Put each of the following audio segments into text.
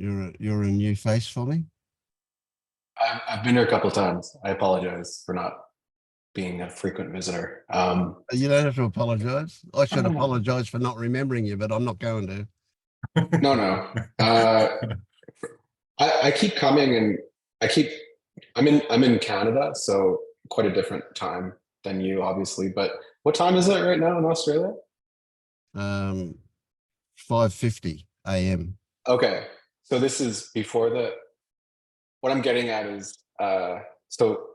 you're a new face for me. I've been here a couple of times. I apologize for not being a frequent visitor. You don't have to apologize. I should apologize for not remembering you, but I'm not going to. No. I keep coming, and I'm in Canada, so quite a different time than you, obviously. But what time is it right now in Australia? 5:50 a.m. Okay, so this is before what I'm getting at is, so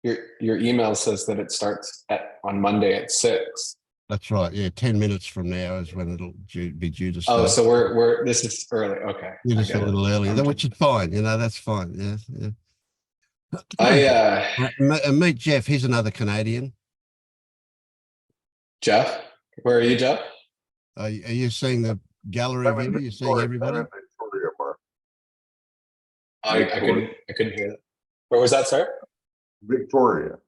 your email says that it starts on Monday at 6. That's right. Yeah, 10 minutes from now is when it'll be due to start. Oh, so this is early. Okay, you're just a little earlier, which is fine. That's fine. Yeah. Meet Jeff. He's another Canadian. Jeff, where are you, Jeff? Are you seeing the gallery view? Are you seeing everybody? Victoria, Mark. I couldn't hear that. Where was that, sir? Victoria.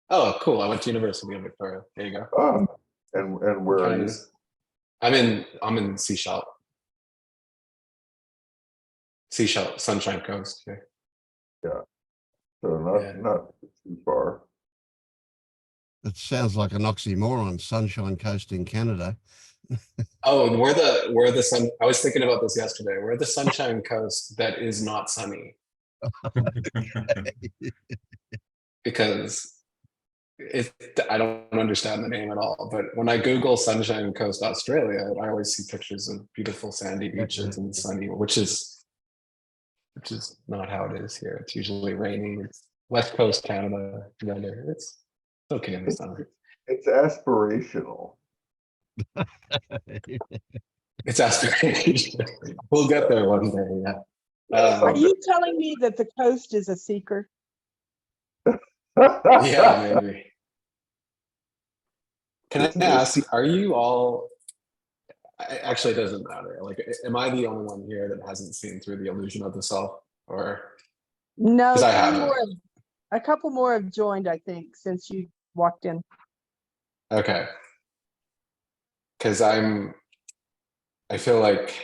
Oh, cool. I went to University of Victoria. There you go. Oh, and where are you? I'm in Seychelles, Sunshine Coast. Yeah. So not too far. It sounds like an oxymoron, Sunshine Coast in Canada. Oh, we're the sun. I was thinking about this yesterday. We're the Sunshine Coast that is not sunny. Because I don't understand the name at all. But when I Google Sunshine Coast Australia, I always see pictures of beautiful sandy beaches and sunny, which is not how it is here. It's usually raining. It's West Coast Canada weather. It's okay in the summer. It's aspirational. It's aspirational. We'll get there one day. Yeah. Are you telling me that the coast is a secret? Yeah, maybe. Can I ask, are you all, actually it doesn't matter. Like, am I the only one here that hasn't seen through the illusion of the self? Or no, I haven't. A couple more have joined, I think, since you walked in. Okay. Because I feel like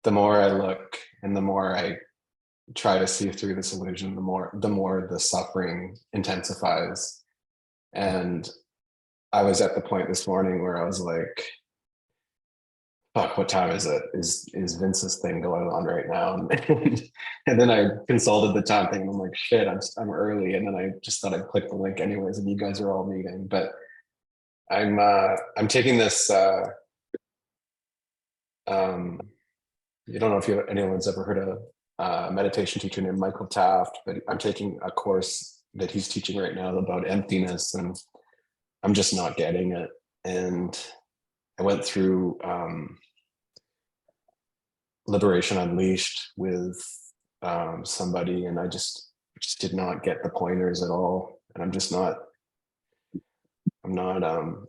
the more I look and the more I try to see through this illusion, the more the suffering intensifies. And I was at the point this morning where I was like, fuck, what time is it? Is Vince's thing going on right now? And then I consulted the time thing and I'm like, shit, I'm early. And then I just thought I'd click the link anyways, and you guys are all meeting. But I'm taking this you don't know if anyone's ever heard of a meditation teacher named Michael Taft, but I'm taking a course that he's teaching right now about emptiness, and I'm just not getting it. And I went through Liberation Unleashed with somebody, and I just did not get the pointers at all. And and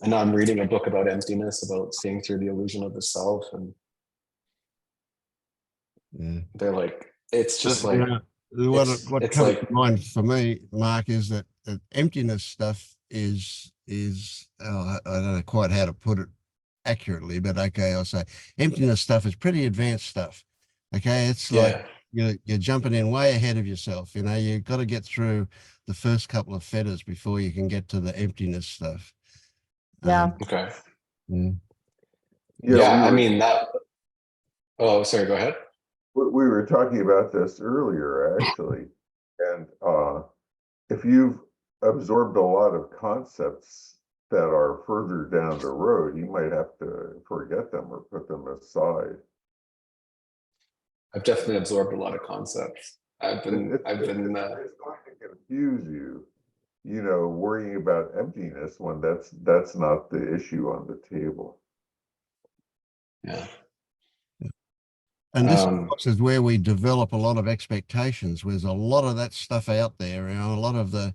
now I'm reading a book about emptiness, about seeing through the illusion of the self, and they're like, it's just like, what comes to mind for me, Mark, is that emptiness stuff is I don't know quite how to put it accurately, but okay, I'll say emptiness stuff is pretty advanced stuff. Okay, it's like you're jumping in way ahead of yourself. You've got to get through the first couple of fetters before you can get to the emptiness stuff. Yeah. Okay. Yeah, I mean that. Oh, sorry. Go ahead. We were talking about this earlier, actually, and if you've absorbed a lot of concepts that are further down the road, you might have to forget them or put them aside. I've definitely absorbed a lot of concepts. It's going to confuse you, worrying about emptiness when that's not the issue on the table. Yeah. And this is where we develop a lot of expectations. There's a lot of that stuff out there, a lot of the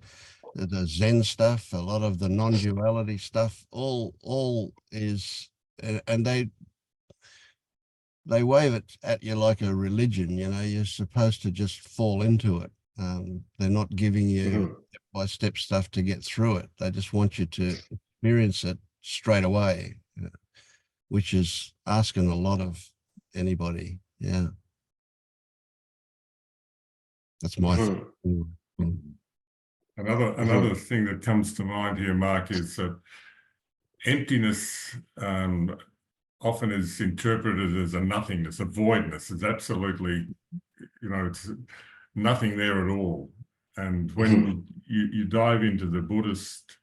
Zen stuff, a lot of the non-duality stuff, all is, and they wave it at you like a religion. You're supposed to just fall into it. They're not giving you step-by-step stuff to get through it. They just want you to experience it straight away, which is asking a lot of anybody. Yeah. That's my Mhm. thing. Another thing that comes to mind here, Mark, is that emptiness often is interpreted as a nothingness, a voidness. It's absolutely, it's nothing there at all. And when you dive into the Buddhist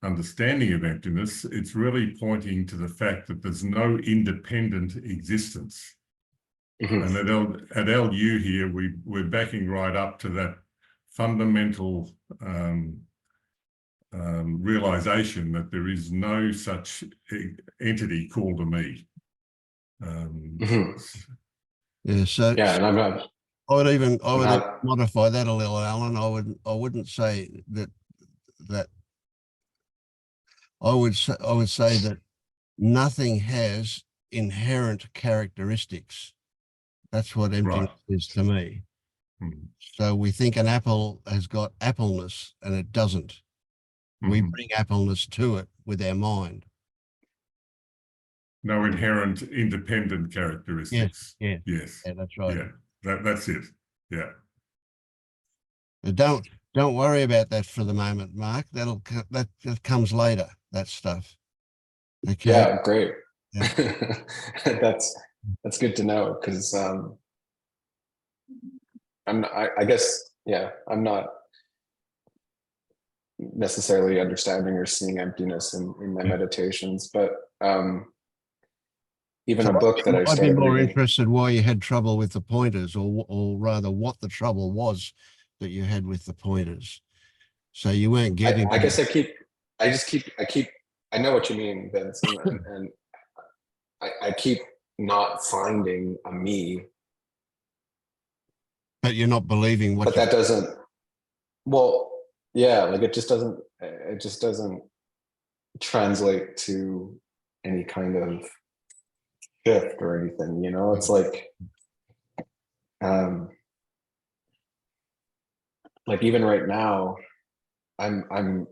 understanding of emptiness, it's really pointing to the fact that there's no independent existence. And at LU here, we're backing right up to that fundamental realization that there is no such entity called a me. Yeah. So Yeah, and I'm not. I would even not- modify that a little, Alan. I wouldn't say that I would say that nothing has inherent characteristics. That's what emptiness is to me. So we think an apple has got appleness, and it doesn't. We bring appleness to it with our mind. No inherent independent characteristics. Yes. Yes. Yeah, that's right. Yeah. That's it. Yeah. But don't worry about that for the moment, Mark. That comes later. That stuff. Okay. Yeah, great. Yeah. That's good to know, because I guess, yeah, I'm not necessarily understanding or seeing emptiness in my meditations, but even So a book that I I'd be started more reading. interested why you had trouble with the pointers, or rather what the trouble was that you had with the pointers. So you weren't getting. I guess I know what you mean, Vince, and I keep not finding a me. But you're not believing what. But that doesn't. Well, yeah, like it just doesn't translate to any kind of shift or anything. It's like even right now, I'm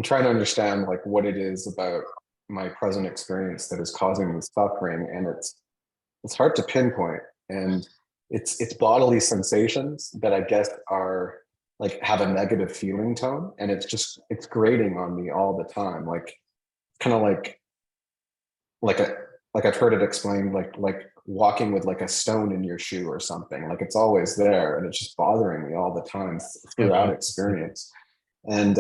trying to understand like what it is about my present experience that is causing me suffering, and it's hard to pinpoint, and it's bodily sensations that I guess are like have a negative feeling tone, and it's grating on me all the time, like kind of like I've heard it explained like walking with like a stone in your shoe or something. Like it's always there, and it's just bothering me all the time throughout experience. And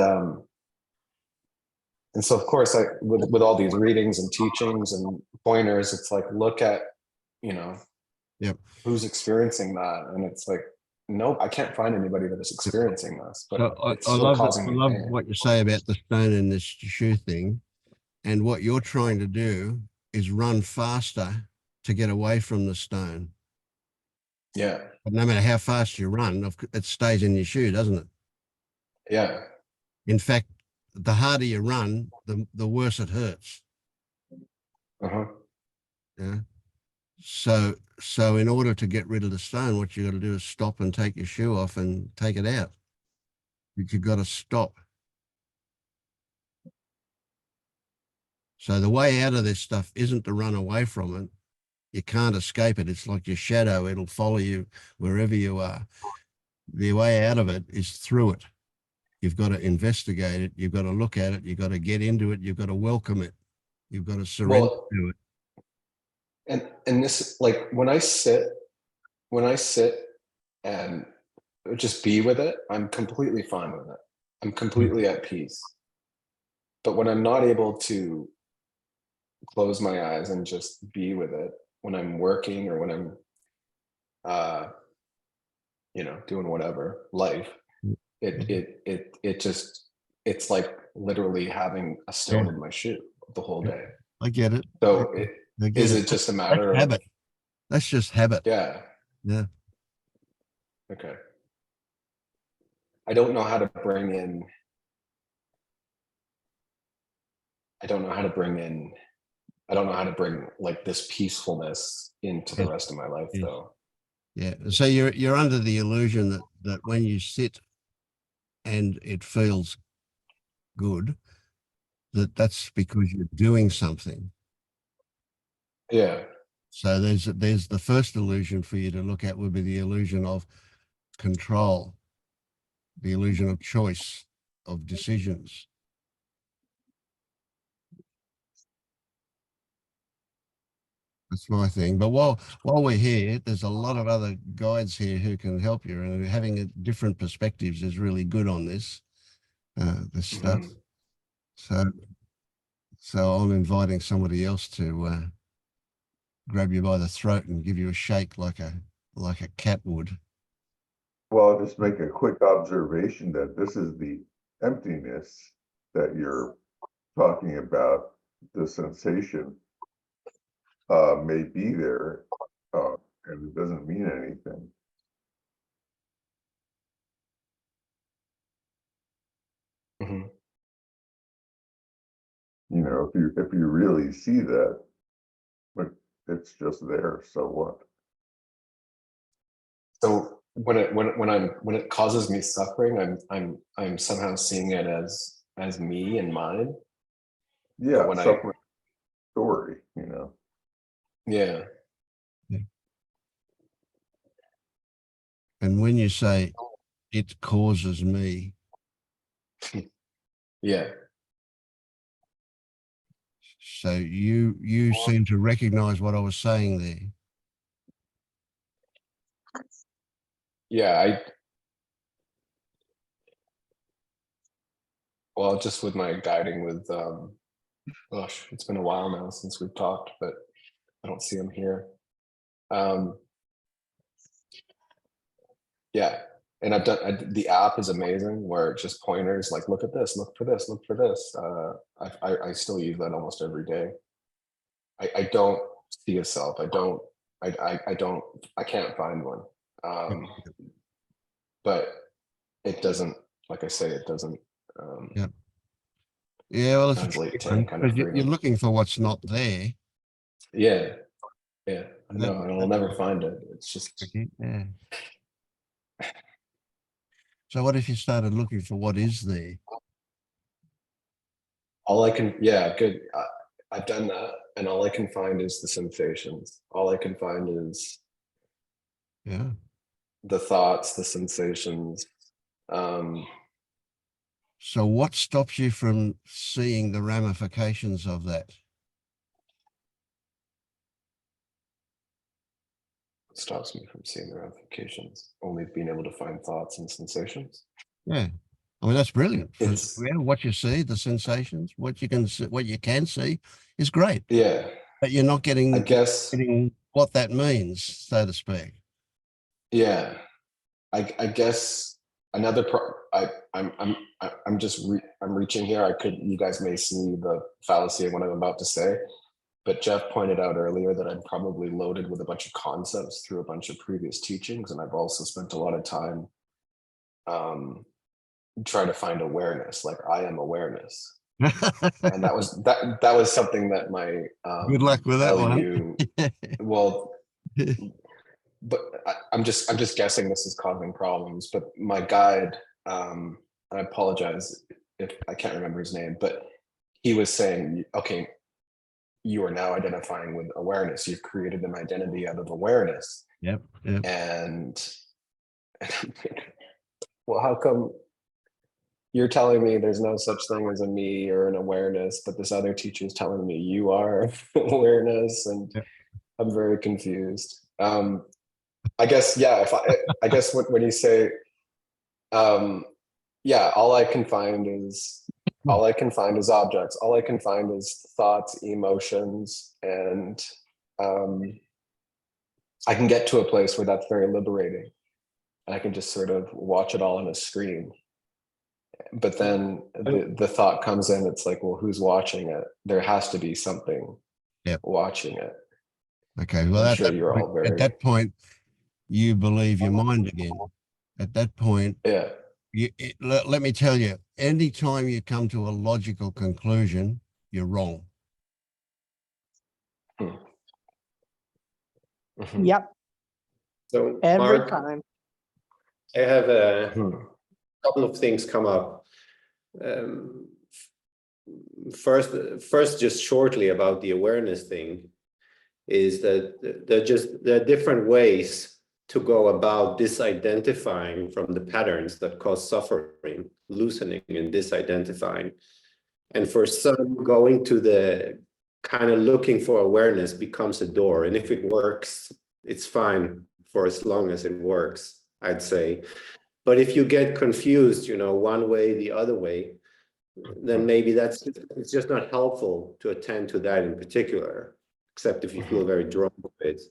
so of course with all these readings and teachings and pointers, it's like, look at who's experiencing that, and it's like, nope, I can't find anybody that is experiencing this, but it's still causing me pain. What you say about the stone and this shoe thing, and what you're trying to do is run faster to get away from the stone. Yeah. But no matter how fast you run, it stays in your shoe, doesn't it? Yeah. In fact, the harder you run, the worse it hurts. Yeah. So in order to get rid of the stone, what you got to do is stop and take your shoe off and take it out. But you've got to stop. So the way out of this stuff isn't to run away from it. You can't escape it. It's like your shadow. It'll follow you wherever you are. The way out of it is through it. You've got to investigate it. You've got to look at it. You've got to get into it. You've got to welcome it. You've got to surrender to it. And this, like when I sit and just be with it, I'm completely fine with it. I'm completely at peace. But when I'm not able to close my eyes and just be with it, when I'm working or when I'm doing whatever life, it's like literally having a stone in my shoe the whole day. I get it. So is it just a matter of habit? That's just habit. Yeah. Okay. I don't know how to bring like this peacefulness into the rest of my life, though. Yeah. So you're under the illusion that when you sit and it feels good, that's because you're doing something. Yeah. So there's the first illusion for you to look at would be the illusion of control, the illusion of choice, of decisions. That's my thing. But while we're here, there's a lot of other guides here who can help you, and having different perspectives is really good on this stuff. So I'm inviting somebody else to grab you by the throat and give you a shake like a cat would. Well, I'll just make a quick observation that this is the emptiness that you're talking about. The sensation may be there, and it doesn't mean anything. Mhm. You know, if you really see that, but it's just there. So what? So when it causes me suffering, I'm somehow seeing it as me and mine. Yeah, when suffering story. You know. Yeah. And when you say it causes me, Yeah. so you seem to recognize what I was saying there. Yeah, well, just with my guiding with gosh, it's been a while now since we've talked, but I don't see him here. Yeah, and the app is amazing, where it's just pointers like, look at this, look for this, look for this. I still use that almost every day. I don't see a self. I can't find one. But it doesn't, like I say, it doesn't Yeah. Yeah, well, it's translate to any kind of you're freedom. looking for what's not there. Yeah, yeah, no, and I'll never find it. It's just, Yeah. So what if you started looking for what is there? all I can, yeah, good. I've done that, and all I can find is the sensations. All I can find is Yeah. the thoughts, the sensations. So what stops you from seeing the ramifications of that? Stops me from seeing the ramifications. Only being able to find thoughts and sensations. Yeah. I mean, that's brilliant. It's, Yeah, what you see, the sensations, what you can see is great. yeah, But you're not I guess, getting what that means, so to speak. yeah. I guess another I'm just I'm reaching here. You guys may see the fallacy of what I'm about to say, but Jeff pointed out earlier that I'm probably loaded with a bunch of concepts through a bunch of previous teachings, and I've also spent a lot of time trying to find awareness, like I am awareness. And that was something that my Good luck with that LU, one. well, but I'm just guessing this is causing problems. But my guide, I apologize if I can't remember his name, but he was saying, okay, you are now identifying with awareness. You've created an identity out of awareness. Yep. And well, how come you're telling me there's no such thing as a me or an awareness, but this other teacher is telling me you are awareness, and Yep. I'm very confused. I guess, yeah, I guess when you say, yeah, all I can find is objects. All I can find is thoughts, emotions, and I can get to a place where that's very liberating. And I can just sort of watch it all on a screen. But then the thought comes in, it's like, well, who's watching it? There has to be something watching it. Okay, well, I'm sure you're all very, at that point, you believe your mind again. At that point, yeah. Let me tell you, anytime you come to a logical conclusion, you're wrong. Mhm. Yep, So every Mark, time. I have a Mhm. couple of things come up. First, just shortly about the awareness thing. is that there are different ways to go about disidentifying from the patterns that cause suffering, loosening and disidentifying. And for some, going to the kind of looking for awareness becomes a door. And if it works, it's fine for as long as it works, I'd say. But if you get confused, you know, one way, the other way, then maybe it's just not helpful to attend to that in particular, except if you feel very drawn to it.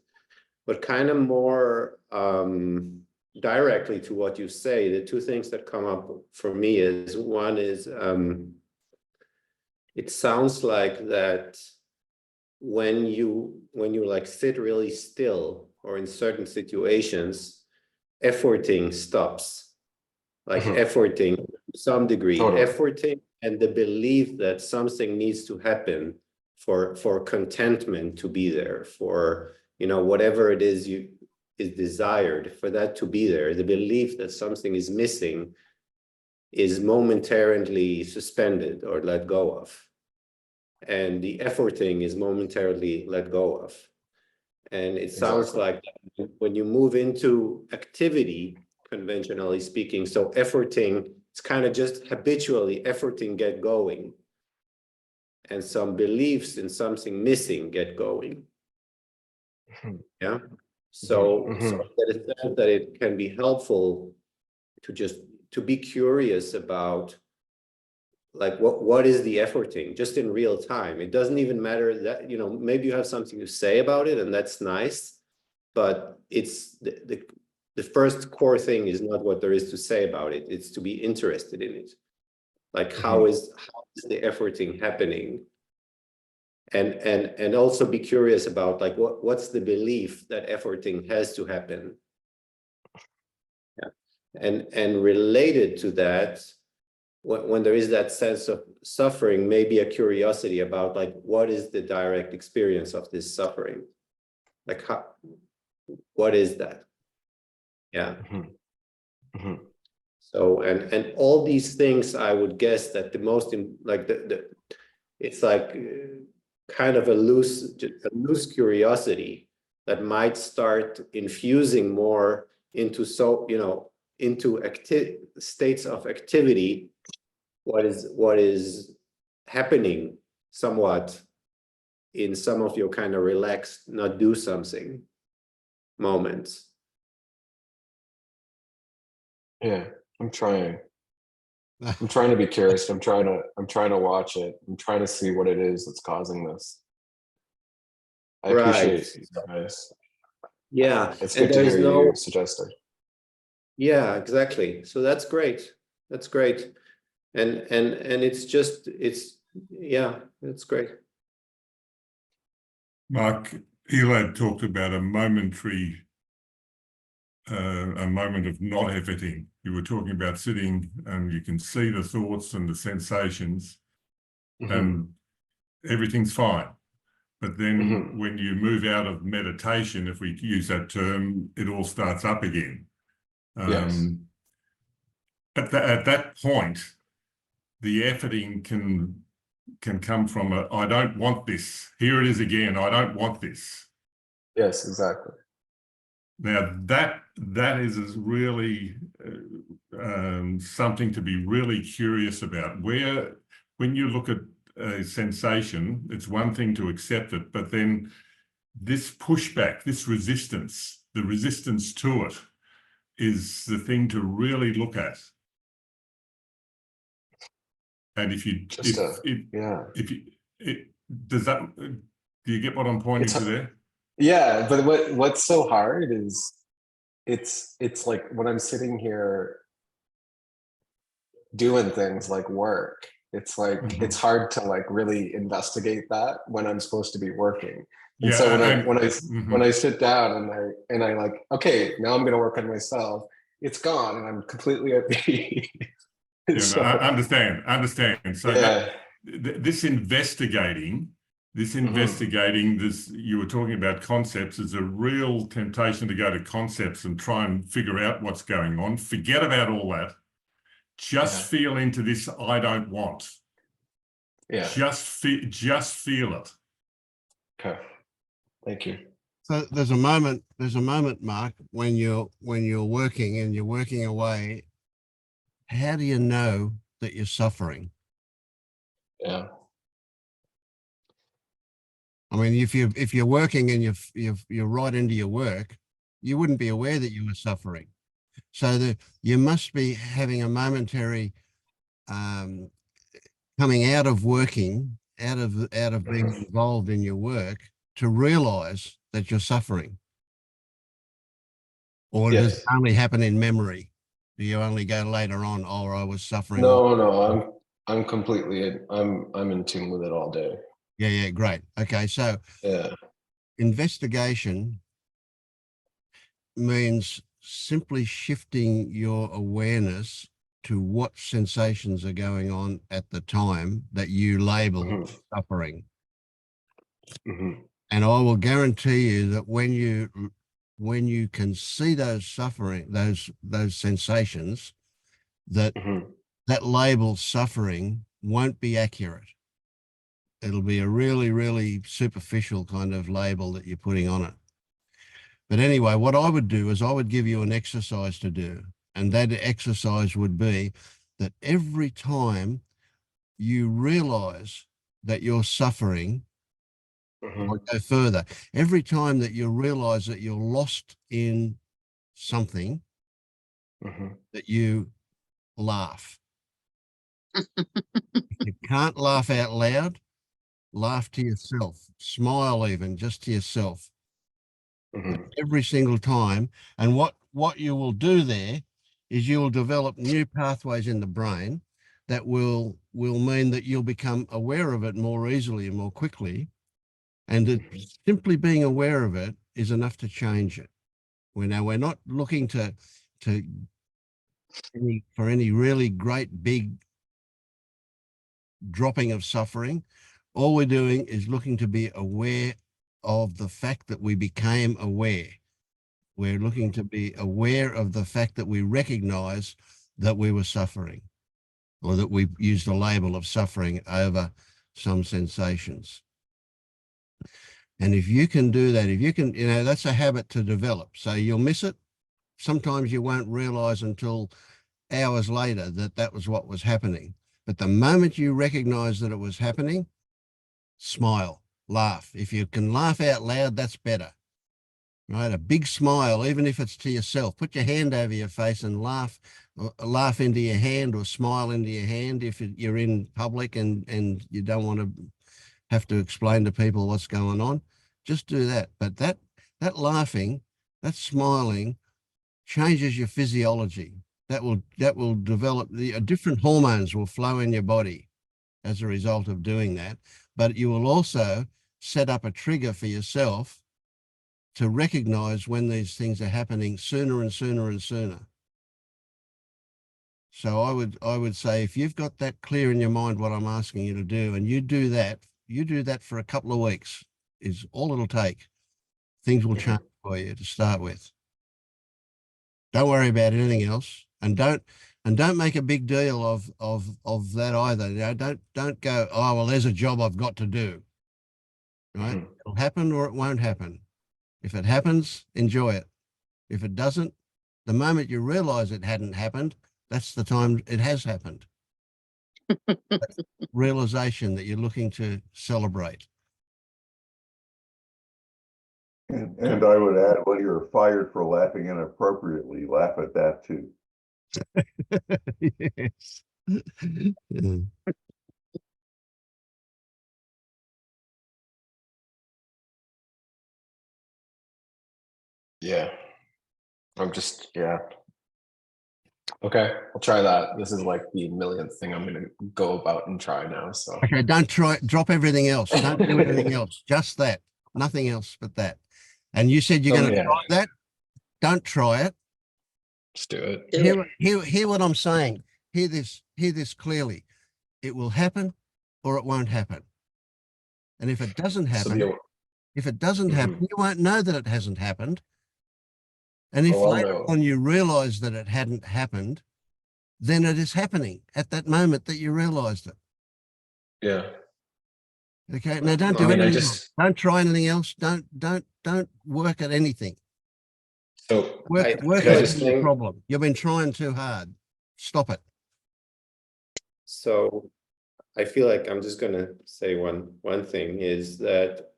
But kind of more directly to what you say, the two things that come up for me is, one is, it sounds like that when you like sit really still or in certain situations, efforting stops, like efforting to some degree, efforting and the belief that something needs to happen for contentment to be there, for, you know, whatever it is is desired, for that to be there. The belief that something is missing is momentarily suspended or let go of. And the efforting is momentarily let go of. And it sounds like when you move into activity, conventionally speaking, so efforting, it's kind of just habitually efforting get going. And some beliefs in something missing get going. Yeah. So, that it can be helpful to be curious about, like, what is the efforting just in real time. It doesn't even matter that, you know, maybe you have something to say about it and that's nice, but it's the first core thing is not what there is to say about it. It's to be interested in it. Like, how is the efforting happening? And also be curious about, like, what's the belief that efforting has to happen? Yeah. And related to that, when there is that sense of suffering, maybe a curiosity about, like, what is the direct experience of this suffering? Like, what is that? Yeah. So, and all these things, I would guess that the most, like, it's like kind of a loose curiosity that might start infusing more into, so, you know, into states of activity, what is happening somewhat in some of your kind of relaxed, not do something moments. Yeah, I'm trying to be curious. I'm trying to watch it. I'm trying to see what it is that's causing this. I appreciate you guys. Yeah, it's good to hear you suggest it. Yeah, exactly. So that's great. That's great. And it's yeah, that's great. Mark, Elad talked about a moment of not efforting. You were talking about sitting and you can see the thoughts and the sensations and everything's fine. But then when you move out of meditation, if we use that term, it all starts up again. Yes. At that point, the efforting can come from I don't want this. Here it is again. I don't want this. Yes, exactly. Now that is really something to be really curious about. Where, when you look at a sensation, it's one thing to accept it, but then this pushback, this resistance, the resistance to it is the thing to really look at. And if you, do you get what I'm pointing to there? Yeah, but what's so hard is it's like when I'm sitting here doing things like work, it's like it's hard to like really investigate that when I'm supposed to be working. And so when I sit down and I like, okay, now I'm gonna work on myself, it's gone and I'm completely at peace. So, I understand. So this investigating, you were talking about concepts, is a real temptation to go to concepts and try and figure out what's going on. Forget about all that. Just feel into this I don't want. Yeah. Just feel it. Okay. Thank you. So there's a moment, Mark, when you're working and you're working away. How do you know that you're suffering? Yeah. I mean, if you're working and you're right into your work, you wouldn't be aware that you were suffering. So you must be having a momentary coming out of working, out of being involved in your work to realize that you're suffering. Or does it Yes. only happen in memory? Do you only go later on, oh, I was suffering? No, I'm completely, I'm in tune with it all day. Yeah, great. Okay, so Yeah. investigation means simply shifting your awareness to what sensations are going on at the time that you label suffering. And I will guarantee you that when you can see those suffering, those sensations, that that label suffering won't be accurate. It'll be a really, really superficial kind of label that you're putting on it. But anyway, what I would do is I would give you an exercise to do. And that exercise would be that every time you realize that you're suffering, or go further, every time that you realize that you're lost in something, that you laugh. You can't laugh out loud, laugh to yourself, smile even just to yourself. Every single time. And what you will do there is you will develop new pathways in the brain that will mean that you'll become aware of it more easily and more quickly. And that simply being aware of it is enough to change it. We're not looking for any really great big dropping of suffering. All we're doing is looking to be aware of the fact that we became aware. We're looking to be aware of the fact that we recognize that we were suffering, or that we used a label of suffering over some sensations. And if you can do that, if you can, that's a habit to develop. So you'll miss it. Sometimes you won't realize until hours later that that was what was happening. But the moment you recognize that it was happening, smile, laugh. If you can laugh out loud, that's better. Right? A big smile, even if it's to yourself. Put your hand over your face and laugh into your hand, or smile into your hand if you're in public and you don't want to have to explain to people what's going on. Just do that. But that laughing, that smiling changes your physiology. That will develop different hormones will flow in your body as a result of doing that. But you will also set up a trigger for yourself to recognize when these things are happening sooner and sooner and sooner. So I would say, if you've got that clear in your mind what I'm asking you to do, and you do that for a couple of weeks, is all it'll take. Things will change for you to start with. Don't worry about anything else, and don't make a big deal of that either. Don't go, oh well, there's a job I've got to do. Right? It'll happen or it won't happen. If it happens, enjoy it. If it doesn't, the moment you realize it hadn't happened, that's the time it has happened. That's realization that you're looking to celebrate. And I would add, when you're fired for laughing inappropriately, laugh at that too. Yes. Yeah. Yeah. Okay, I'll try that. This is like the millionth thing I'm going to go about and try now. So Okay, drop everything else. Don't do anything else. Just that. Nothing else but that. And you said you're going to try that. Don't try it. Just do it. Hear what I'm saying. Hear this clearly. It will happen or it won't happen. And if it doesn't happen, you won't know that it hasn't happened. And if later on you realize that it hadn't happened, then it is happening at that moment that you realized it. Yeah. Okay, now don't No, do I mean, I anything just- else. Don't try anything else. Don't work at anything. So Work I work feel on like- the problem. You've been trying too hard. Stop it. So I feel like I'm just gonna say one thing is that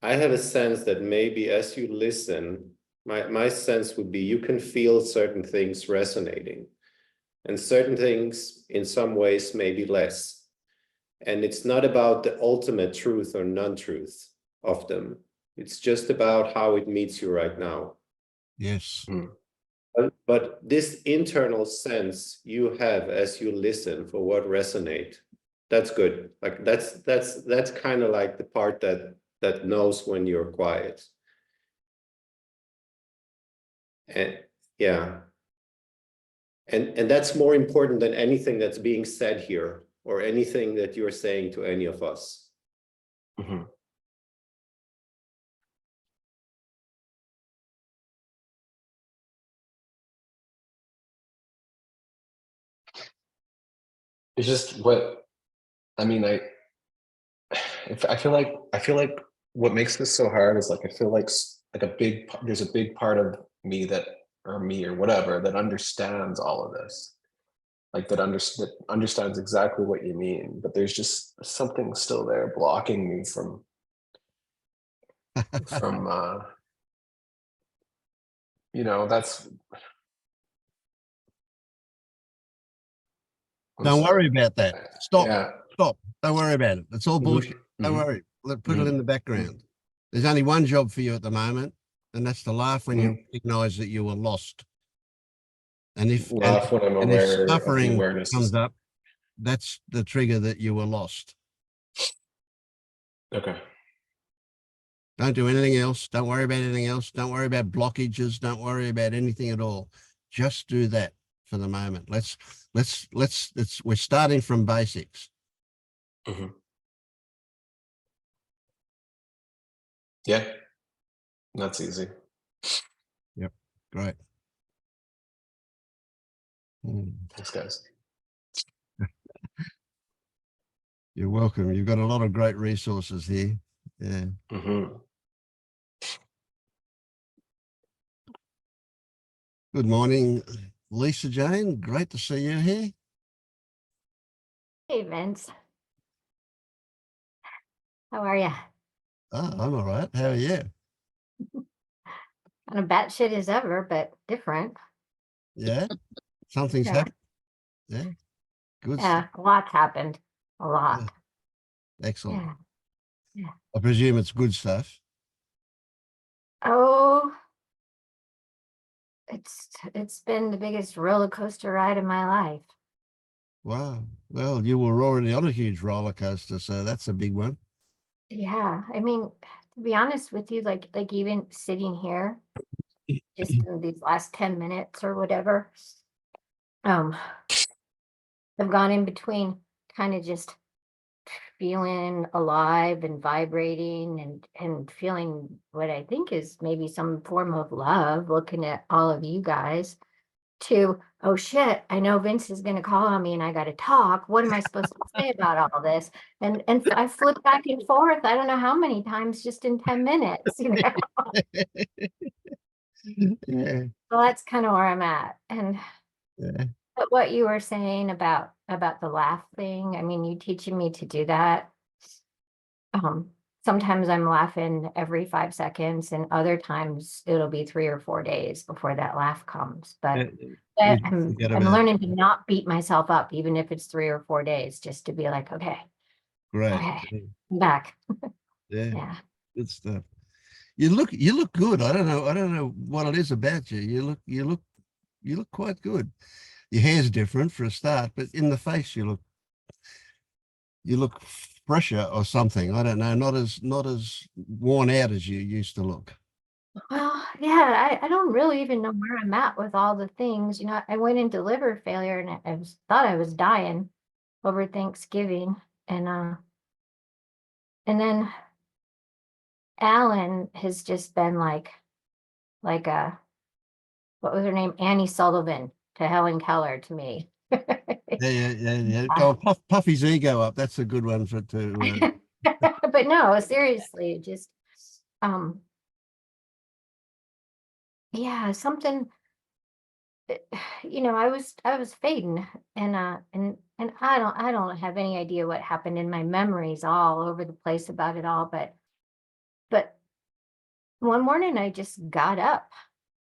I have a sense that maybe as you listen, my sense would be you can feel certain things resonating, and certain things in some ways maybe less. And it's not about the ultimate truth or non-truth of them. It's just about how it meets you right now. Yes. But this internal sense you have as you listen for what resonate, that's good. Like that's kind of like the part that knows when you're quiet. And yeah. And that's more important than anything that's being said here or anything that you're saying to any of us. Mhm. It's just what I mean. I feel like what makes this so hard is like I feel like there's a big part of me or whatever that understands all of this, like that understands exactly what you mean, but there's just something still there blocking me from that's I'm Don't sorry. worry about that. Stop. Yeah. Stop. Don't worry about it. It's all Mhm, bullshit. Don't mhm, worry. Put it in the background. There's only one job for you at the moment, and that's to laugh when you recognize that you were lost. And if laugh when I'm and if aware of the suffering awareness. comes up, that's the trigger that you were lost. Okay. Don't do anything else. Don't worry about anything else. Don't worry about blockages. Don't worry about anything at all. Just do that for the moment. We're starting from basics. Mhm. Yeah, that's easy. Yep. Great. Thanks, guys. You're welcome. You've got a lot of great resources here. Yeah. Mhm. Good morning, Lisa Jane. Great to see you here. Hey, Vince. How are you? Oh, I'm all right. How are you? Kind of batshit as ever, but different. Yeah. Something's Yeah. happened. Yeah. Good Yeah, stuff. a lot's happened. A lot. Excellent. Yeah. Yeah. I presume it's good stuff. Oh, it's been the biggest roller coaster ride of my life. Wow. Well, you were already on a huge roller coaster, so that's a big one. Yeah. I mean, to be honest with you, like even sitting here, just in these last 10 minutes or whatever, I've gone in between kind of just feeling alive and vibrating and feeling what I think is maybe some form of love, looking at all of you guys, to, oh shit, I know Vince is going to call on me and I got to talk. What am I supposed to say about all this? And I flipped back and forth. I don't know how many times just in 10 minutes, you know. Yeah. So that's kind of where I'm at. And Yeah. but what you were saying about the laugh thing, I mean, you teaching me to do that. Sometimes I'm laughing every 5 seconds, and other times it'll be 3 or 4 days before that laugh comes. But I'm Forget about it. learning to not beat myself up, even if it's 3 or 4 days, just to be like, okay, Great. okay, I'm back. Yeah. Yeah. Good stuff. You look good. I don't know what it is about you. You look quite good. Your hair's different for a start, but in the face you look fresher or something. I don't know, not as worn out as you used to look. Well, yeah, I don't really even know where I'm at with all the things. You know, I went into liver failure and thought I was dying over Thanksgiving. And then Alan has just been like what was her name? Annie Sullivan to Helen Keller to me. Yeah. Oh, puff his ego up. That's a good one for to. But no, seriously, it just, yeah, something, I was fading, and I don't have any idea what happened in my memories all over the place about it all, but one morning I just got up,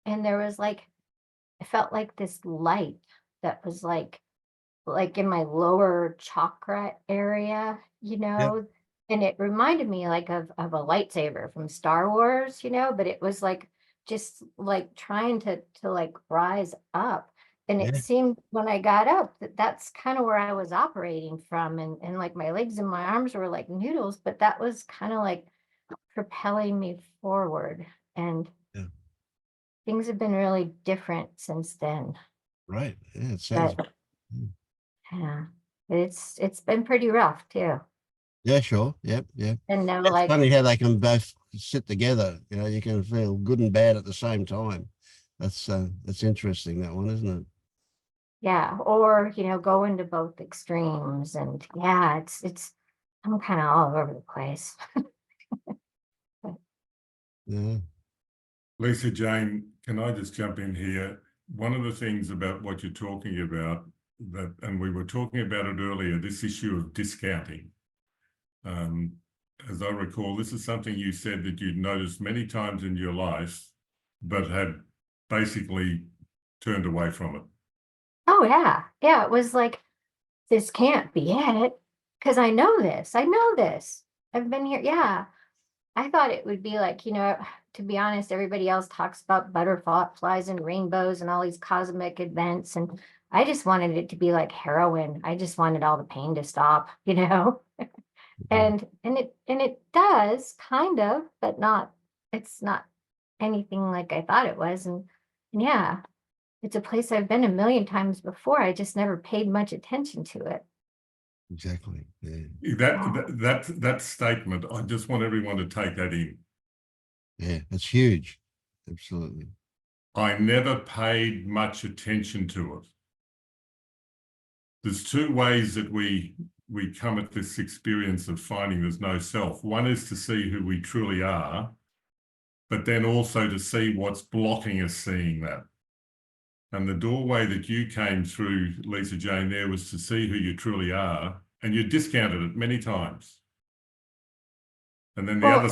and there was like, I felt like this light that was like in my lower chakra area, Yep. and it reminded me like of a lightsaber from Star Wars, but it was like just like trying to like rise up. And it Yeah. seemed when I got up that's kind of where I was operating from, and like my legs and my arms were like noodles, but that was kind of like propelling me forward. And Yeah. things have been really different since then. Right. Yeah. It sounds. But yeah, it's been pretty rough too. Yeah. Sure. Yep. Yeah. And now, It's like, funny how they can both sit together. You can feel good and bad at the same time. That's interesting, that one, isn't it? yeah, or go into both extremes, and yeah, it's I'm kind of all over the place. Yeah. Lisa Jane, can I just jump in here? One of the things about what you're talking about, and we were talking about it earlier, this issue of discounting. As I recall, this is something you said that you'd noticed many times in your life, but had basically turned away from it. Oh yeah, it was like, this can't be it, because I know this. I've been here. Yeah, I thought it would be like, to be honest, everybody else talks about butterflies and rainbows and all these cosmic events. And I just wanted it to be like heroin. I just wanted all the pain to stop, and it does kind of, but it's not anything like I thought it was. And yeah, it's a place I've been a million times before. I just never paid much attention to it. Exactly. Yeah. That statement, I just want everyone to take that in. Yeah. It's huge. Absolutely. I never paid much attention to it. There's two ways that we come at this experience of finding there's no self. One is to see who we truly are, but then also to see what's blocking us seeing that. And the doorway that you came through, Lisa Jane, there was to see who you truly are, and you discounted it many times. And then the other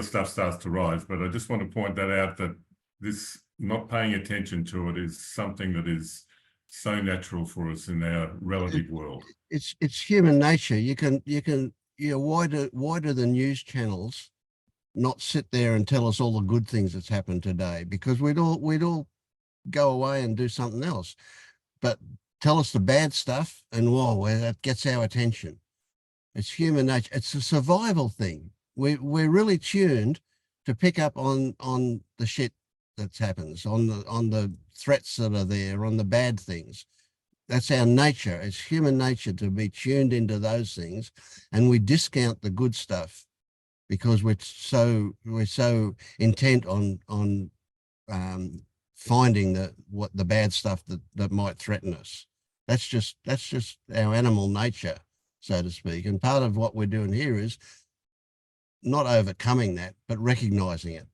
stuff starts to rise. But I just want to point that out, that this not paying attention to it is something that is so natural for us in our relative world. It's human nature. Why do the news channels not sit there and tell us all the good things that's happened today? Because we'd all go away and do something else. But tell us the bad stuff, and whoa, that gets our attention. It's human nature. It's a survival thing. We're really tuned to pick up on the shit that happens, on the threats that are there, on the bad things. That's our nature. It's human nature to be tuned into those things, and we discount the good stuff because we're so intent on finding the bad stuff that might threaten us. That's just our animal nature, so to speak. And part of what we're doing here is not overcoming that, but recognizing it.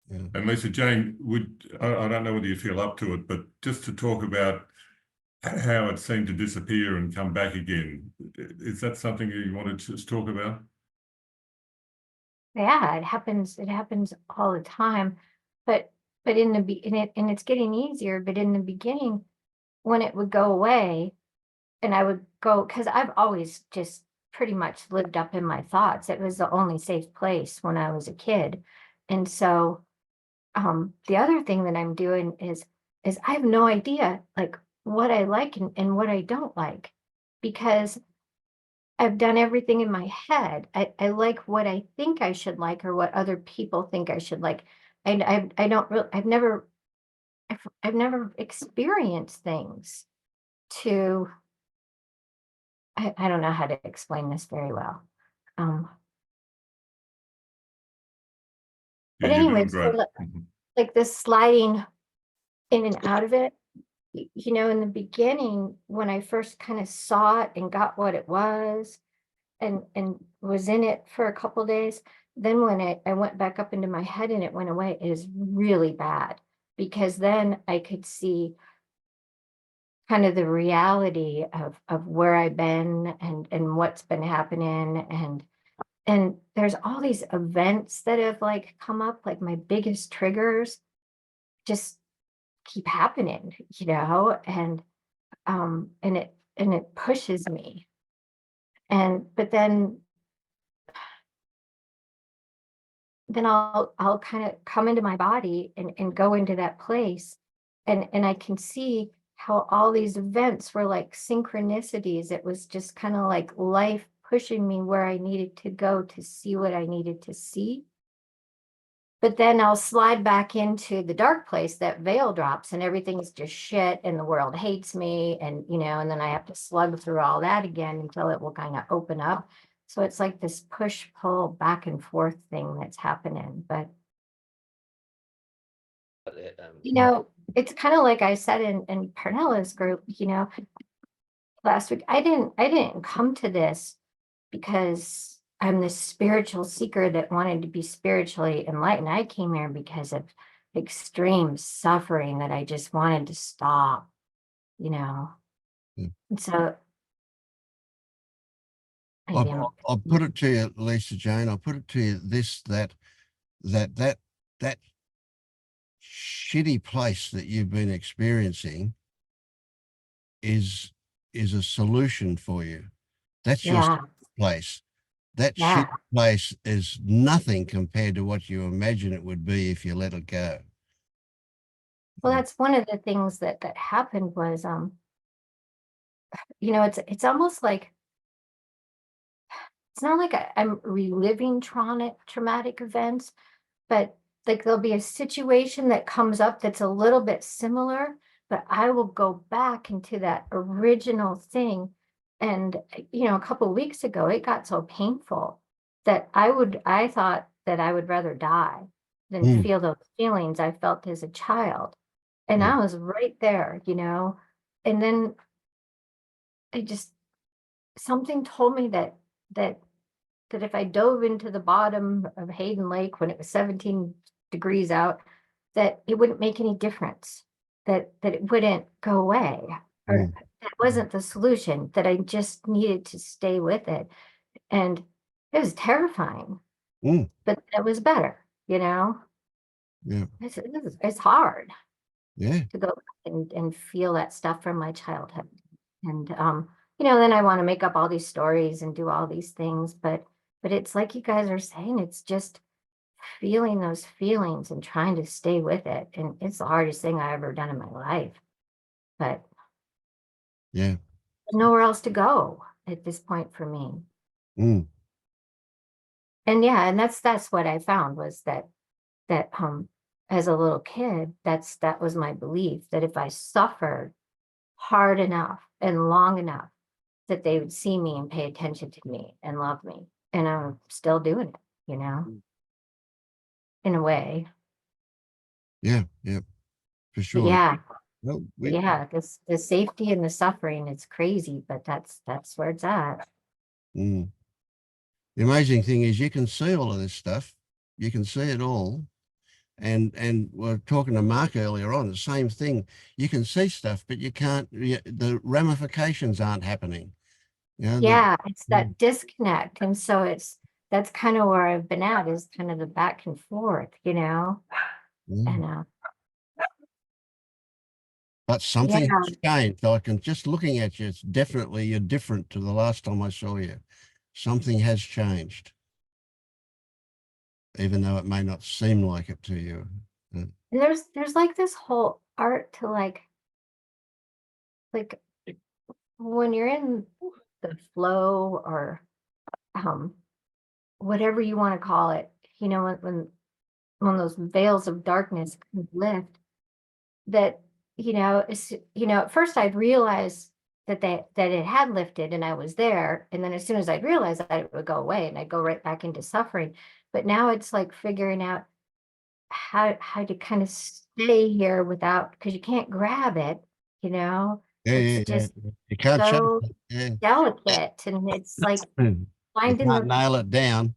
Yeah. And Lisa Jane, I don't know whether you feel up to it, but just to talk about how it seemed to disappear and come back again, is that something you wanted to just talk about? Yeah, it happens all the time. But it's getting easier, but in the beginning, when it would go away, and I would go, because I've always just pretty much lived up in my thoughts. It was the only safe place when I was a kid. And so the other thing that I'm doing is I have no idea like what I like and what I don't like, because I've done everything in my head. I like what I think I should like, or what other people think I should like. And I don't really, I've never experienced things to, I don't know how to explain this very well. But Yeah, you're anyway, doing great. so like this sliding in and out of it, you know, in the beginning, when I first kind of saw it and got what it was and was in it for a couple days, then when I went back up into my head and it went away, it is really bad, because then I could see kind of the reality of where I've been and what's been happening. And there's all these events that have like come up, like my biggest triggers just keep happening, you know, and it pushes me. But then I'll kind of come into my body and go into that place, and I can see how all these events were like synchronicities. It was just kind of like life pushing me where I needed to go to see what I needed to see. But then I'll slide back into the dark place, that veil drops and everything's just shit and the world hates me, and you know, and then I have to slug through all that again until it will kind of open up. So it's like this push pull back and forth thing that's happening. But you know, it's kind of like I said in Pernella's group, you know, last week, I didn't come to this because I'm this spiritual seeker that wanted to be spiritually enlightened. I came here because of extreme suffering that I just wanted to stop, you know. Yeah. And so maybe I'm- I'll put it to you, Lisa Jane, I'll put it to you that shitty place that you've been experiencing is a solution for you. That's your yeah, place. That yeah. shit place is nothing compared to what you imagine it would be if you let it go. Well, that's one of the things that happened was, you know, it's almost like, it's not like I'm reliving traumatic events, but like there'll be a situation that comes up that's a little bit similar, but I will go back into that original thing. And, you know, a couple of weeks ago, it got so painful that I thought that I would rather die than feel those feelings I felt as a child. And Yeah. I was right there, you know, and then something told me that if I dove into the bottom of Hayden Lake when it was 17 degrees out, that it wouldn't make any difference, that it wouldn't go away, or that wasn't the solution, that I just needed to stay with it. And it was terrifying, but it was better, you know. Yeah. It's hard Yeah. to go and feel that stuff from my childhood. And you know, then I want to make up all these stories and do all these things, but it's like you guys are saying, it's just feeling those feelings and trying to stay with it. And it's the hardest thing I ever done in my life. But Yeah. there's nowhere else to go at this point for me. Mm. And yeah, and that's what I found was that as a little kid, that was my belief, that if I suffered hard enough and long enough, that they would see me and pay attention to me and love me. And I'm still doing it, you know, in a way. Yeah. Yeah. For But sure. yeah, Well, yeah, the safety and the suffering, it's crazy, but that's where it's at. The amazing thing is you can see all of this stuff. You can see it all. And we're talking to Mark earlier on, the same thing. You can see stuff, but you can't, the ramifications aren't happening. You know, Yeah, it's that disconnect. And so that's kind of where I've been at, is kind of the back and forth, you know. And but something yeah, has changed. I can just looking at you, it's definitely you're different to the last time I saw you. Something has changed, even though it may not seem like it to you. and there's like this whole art to like when you're in the flow, or whatever you want to call it, you know, when those veils of darkness lift, that, you know, at first I'd realize that it had lifted and I was there, and then as soon as I'd realize that, it would go away and I'd go right back into suffering. But now it's like figuring out how to kind of stay here without, because you can't grab it, you know? Yeah, yeah, It's yeah. just You can't change so it. Yeah. delicate, and it's like You finding can't the, nail it down.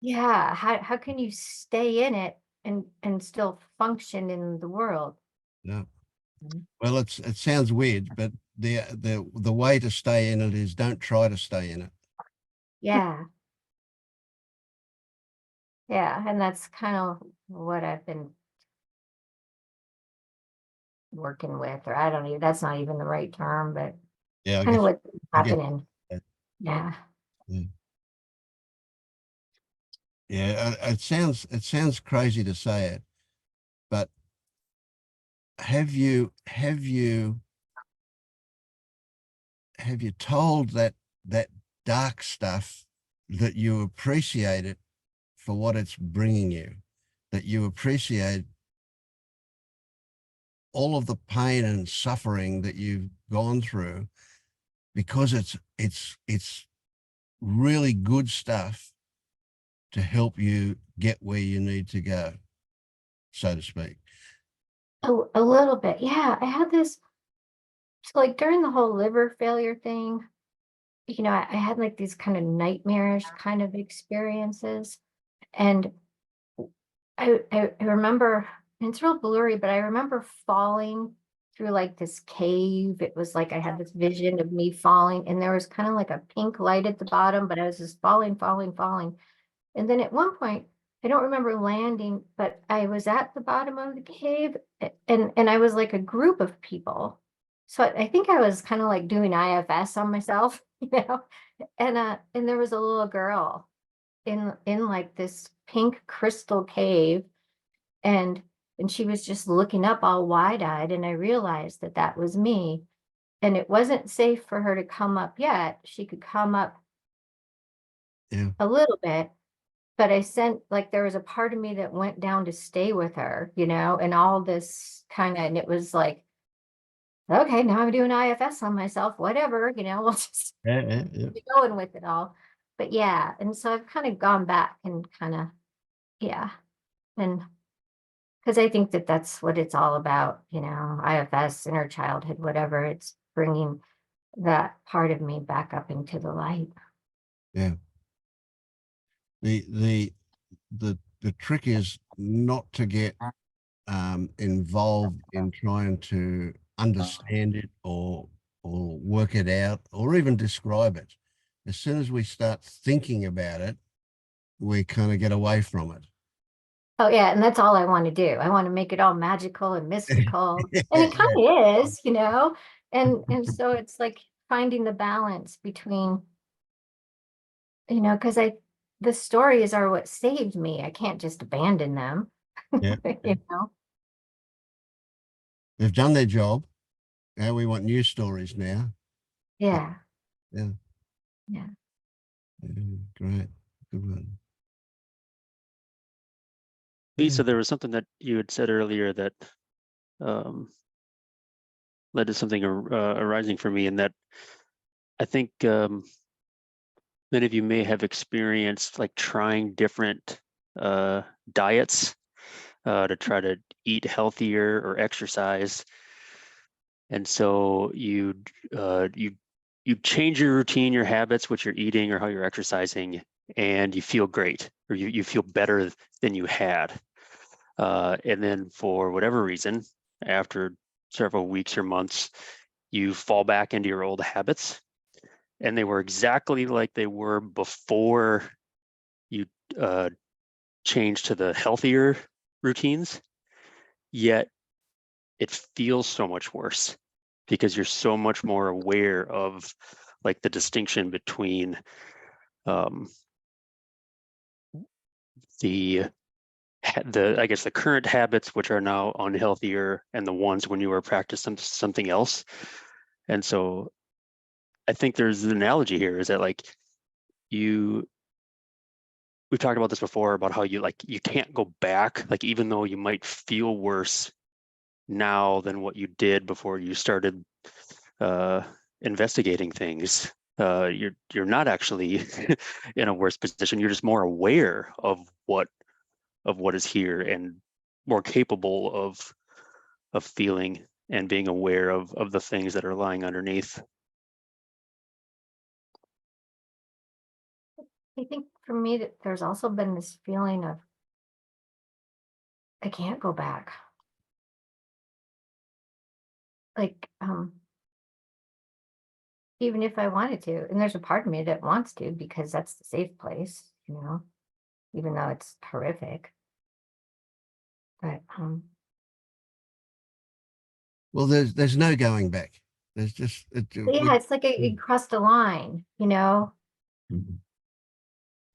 yeah, how can you stay in it and still function in the world? No. Mhm. Well, it sounds weird, but the way to stay in it is don't try to stay in it. Yeah. Yeah, and that's kind of what I've been working with, or I don't even, that's not even the right term, but Yeah, kind of what's I guess happening. that. Yeah. Yeah, it sounds crazy to say it, but have you told that dark stuff that you appreciate it for what it's bringing you, that you appreciate all of the pain and suffering that you've gone through, because it's really good stuff to help you get where you need to go, so to speak. A little bit. Yeah. I had this, so like during the whole liver failure thing, you know, I had like these kind of nightmarish kind of experiences. And I remember, and it's real blurry, but I remember falling through like this cave. It was like I had this vision of me falling, and there was kind of like a pink light at the bottom, but I was just falling, falling, falling. And then at one point, I don't remember landing, but I was at the bottom of the cave, and I was like a group of people. So I think I was kind of like doing IFS on myself, you know, and there was a little girl in like this pink crystal cave, and she was just looking up all wide-eyed, and I realized that that was me. And it wasn't safe for her to come up yet. She could come up Yeah. a little bit, but I sent, like, there was a part of me that went down to stay with her, you know, and all this kind of, and it was like, okay, now I'm doing IFS on myself, whatever, you know, we'll just Yeah. be going with it all. But yeah, and so I've kind of gone back and kind of, yeah, and because I think that that's what it's all about, you know, IFS, inner childhood, whatever, it's bringing that part of me back up into the light. Yeah. The trick is not to get involved in trying to understand it or work it out or even describe it. As soon as we start thinking about it, we kind of get away from it. Oh yeah, and that's all I want to do. I want to make it all magical and mystical. And it Yeah. kind of is, you know. And so it's like finding the balance between, you know, because the stories are what saved me. I can't just abandon them. Yeah. You know. They've done their job. Now we want new stories now. Yeah. Yeah. Yeah. Great. Good one. Lisa, there was something that you had said earlier that led to something arising for me, and that I think many of you may have experienced like trying different diets to try to eat healthier or exercise, and so you change your routine, your habits, what you're eating or how you're exercising, and you feel great, or you feel better than you had. And then for whatever reason, after several weeks or months, you fall back into your old habits, and they were exactly like they were before you changed to the healthier routines, yet it feels so much worse because you're so much more aware of like the distinction between the I guess the current habits, which are now unhealthier, and the ones when you were practicing something else. And so I think there's an analogy here, is that like we've talked about this before, about how you can't go back, like even though you might feel worse now than what you did before you started investigating things. You're not actually in a worse position. You're just more aware of what is here and more capable of feeling and being aware of the things that are lying underneath. I think for me that there's also been this feeling of I can't go back. Like, even if I wanted to, and there's a part of me that wants to because that's the safe place, you know, even though it's horrific. But Well, there's no going back. There's just yeah, it's like it crossed a line, you know.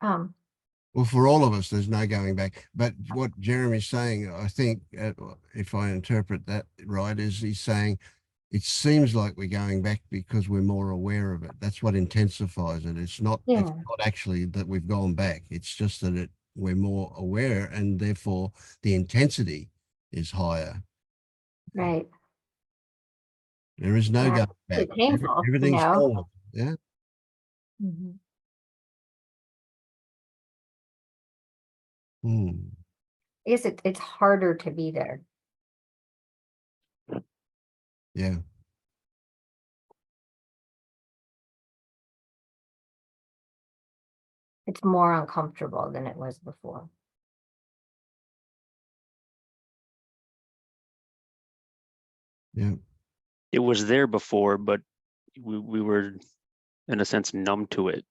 Well, for all of us, there's no going back. But what Jeremy's saying, I think, if I interpret that right, is he's saying it seems like we're going back because we're more aware of it. That's what intensifies it. It's not actually that we've gone back. It's just that we're more aware, and therefore the intensity is higher. Right. There is no going back. It's painful, Everything's you know? forward. Yeah. Mhm. I guess it's harder to be there. Yeah. It's more uncomfortable than it was before. Yeah. It was there before, but we were, in a sense, numb to it,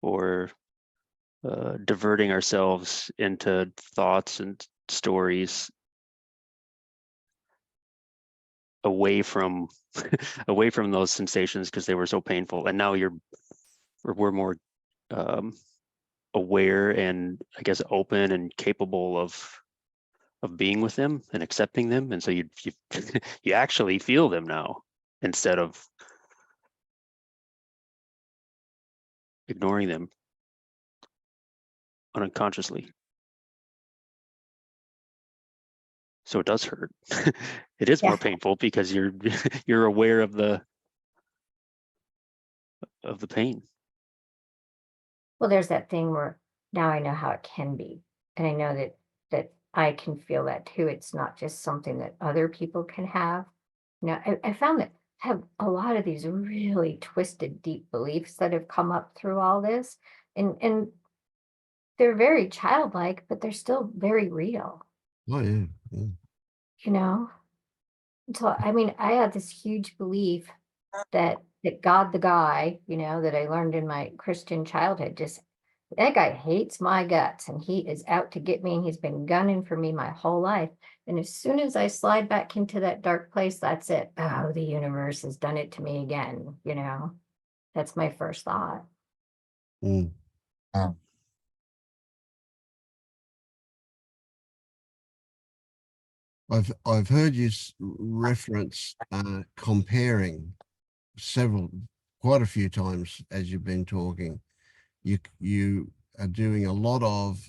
or diverting ourselves into thoughts and stories away from away from those sensations because they were so painful. And now we're more aware and, I guess, open and capable of being with them and accepting them, and so you you actually feel them now instead of ignoring them unconsciously. So it does hurt. It is more painful because you're aware of the pain. Well, there's that thing where now I know how it can be, and I know that I can feel that too. It's not just something that other people can have. Now, I found that I have a lot of these really twisted, deep beliefs that have come up through all this, and they're very childlike, but they're still very real. Oh yeah. Yeah. You know. So I mean, I had this huge belief that God, the guy, you know, that I learned in my Christian childhood, just that guy hates my guts and he is out to get me, and he's been gunning for me my whole life. And as soon as I slide back into that dark place, that's it. Oh, the universe has done it to me again, you know. That's my first thought. I've heard you reference comparing quite a few times as you've been talking. You are doing a lot of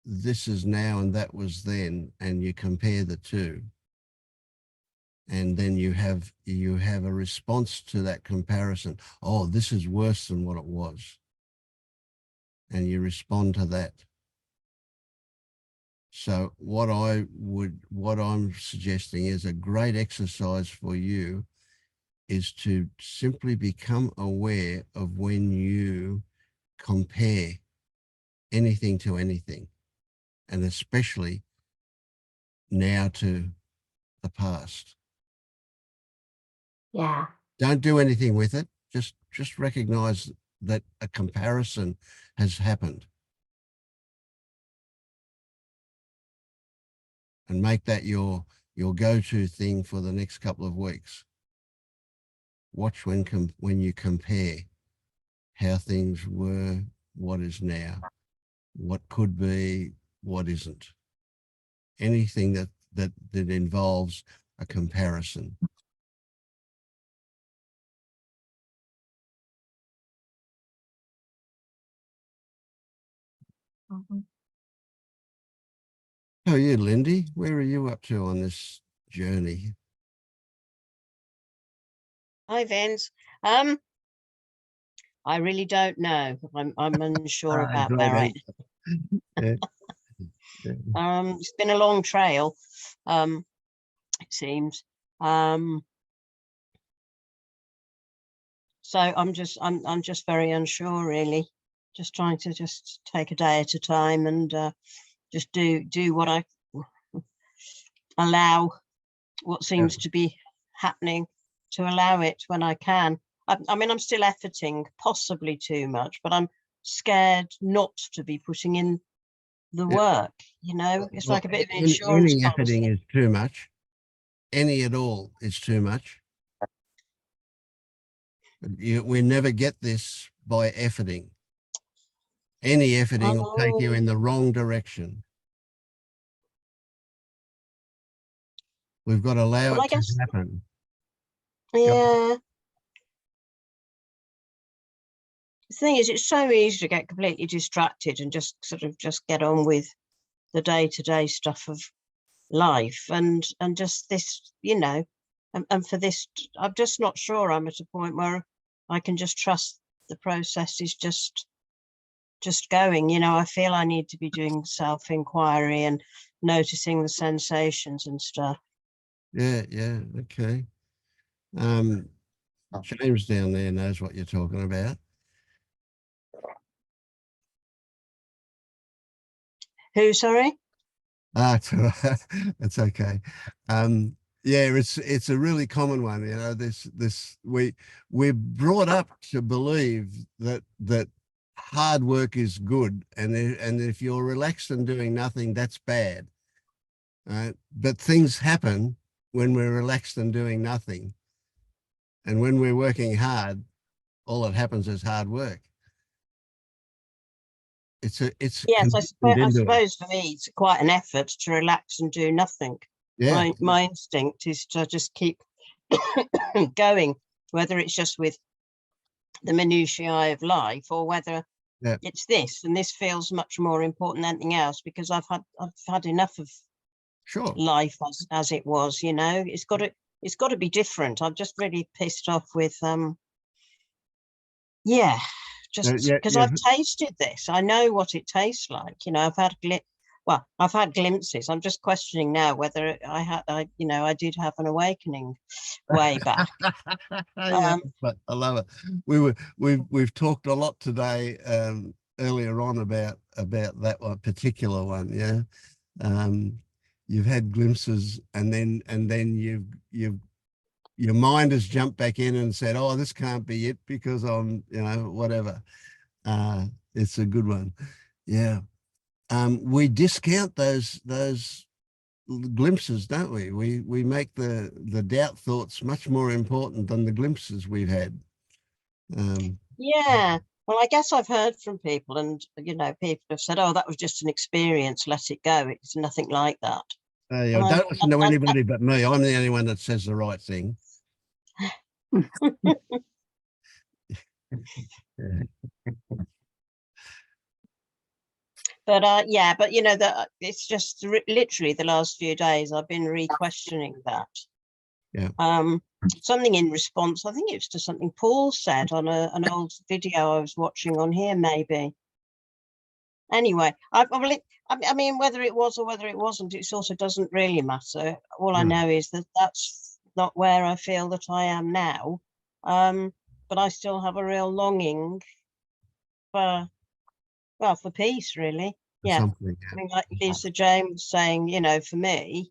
this is now and that was then, and you compare the two, and then you have a response to that comparison. Oh, this is worse than what it was, and you respond to that. So what I'm suggesting is a great exercise for you is to simply become aware of when you compare anything to anything, and especially now to the past. Yeah. Don't do anything with it. Just recognize that a comparison has happened. And make that your go-to thing for the next couple of weeks. Watch when you compare how things were, what is now, what could be, what isn't. Anything that involves a comparison. How are you, Lindy? Where are you up to on this journey? Hi, Vince. I really don't know. I'm unsure about where I. Yeah. It's been a long trail. seems. So I'm just very unsure, really. Just trying to just take a day at a time and just do what I allow, what seems to be happening, to allow it when I can. I mean, I'm still efforting, possibly too much, but I'm scared not to be putting in the work. You know, it's like a bit of an insurance Any efforting policy. is too much. Any at all is too much. We never get this by efforting. Any efforting will take you in the wrong direction. We've got to allow Well, I it to guess, happen. yeah. The thing is, it's so easy to get completely distracted and just sort of just get on with the day-to-day stuff of life, and just this, you know, and for this, I'm just not sure I'm at a point where I can just trust the process is just going. You know, I feel I need to be doing self-inquiry and noticing the sensations and stuff. Yeah, okay. James down there knows what you're talking about. Who, sorry? It's okay. Yeah, it's a really common one. You know, we're brought up to believe that hard work is good, and if you're relaxed and doing nothing, that's bad. Right? But things happen when we're relaxed and doing nothing, and when we're working hard, all that happens is hard work. Yes, I suppose for me it's quite an effort to relax and do nothing. Yeah. My instinct is to just keep going, whether it's just with the minutiae of life or whether it's this, and this feels much more important than anything else, because I've had enough of life as it was. You know, it's got to be different. I'm just really pissed off with just because I've tasted this. I know what it tastes like. You know, I've had glimpses. I'm just questioning now whether I did have an awakening way back. But I love it. We've talked a lot today earlier on about that one particular one. Yeah. You've had glimpses, and then your mind has jumped back in and said, oh, this can't be it because I'm, whatever. It's a good one. Yeah. We discount those glimpses, don't we? We make the doubt thoughts much more important than the glimpses we've had. Yeah. Well, I guess I've heard from people, and people have said, oh, that was just an experience, let it go. It's nothing like that. Don't listen to anybody but me. I'm the only one that says the right thing. But but that it's just literally the last few days I've been re-questioning that. Yeah. Something in response, I think it was to something Paul said on an old video I was watching on here, maybe. Anyway, I mean, whether it was or whether it wasn't, it sort of doesn't really matter. All I know is that that's not where I feel that I am now. But I still have a real longing for peace, really. Yeah. I mean, like Lisa James was saying, for me,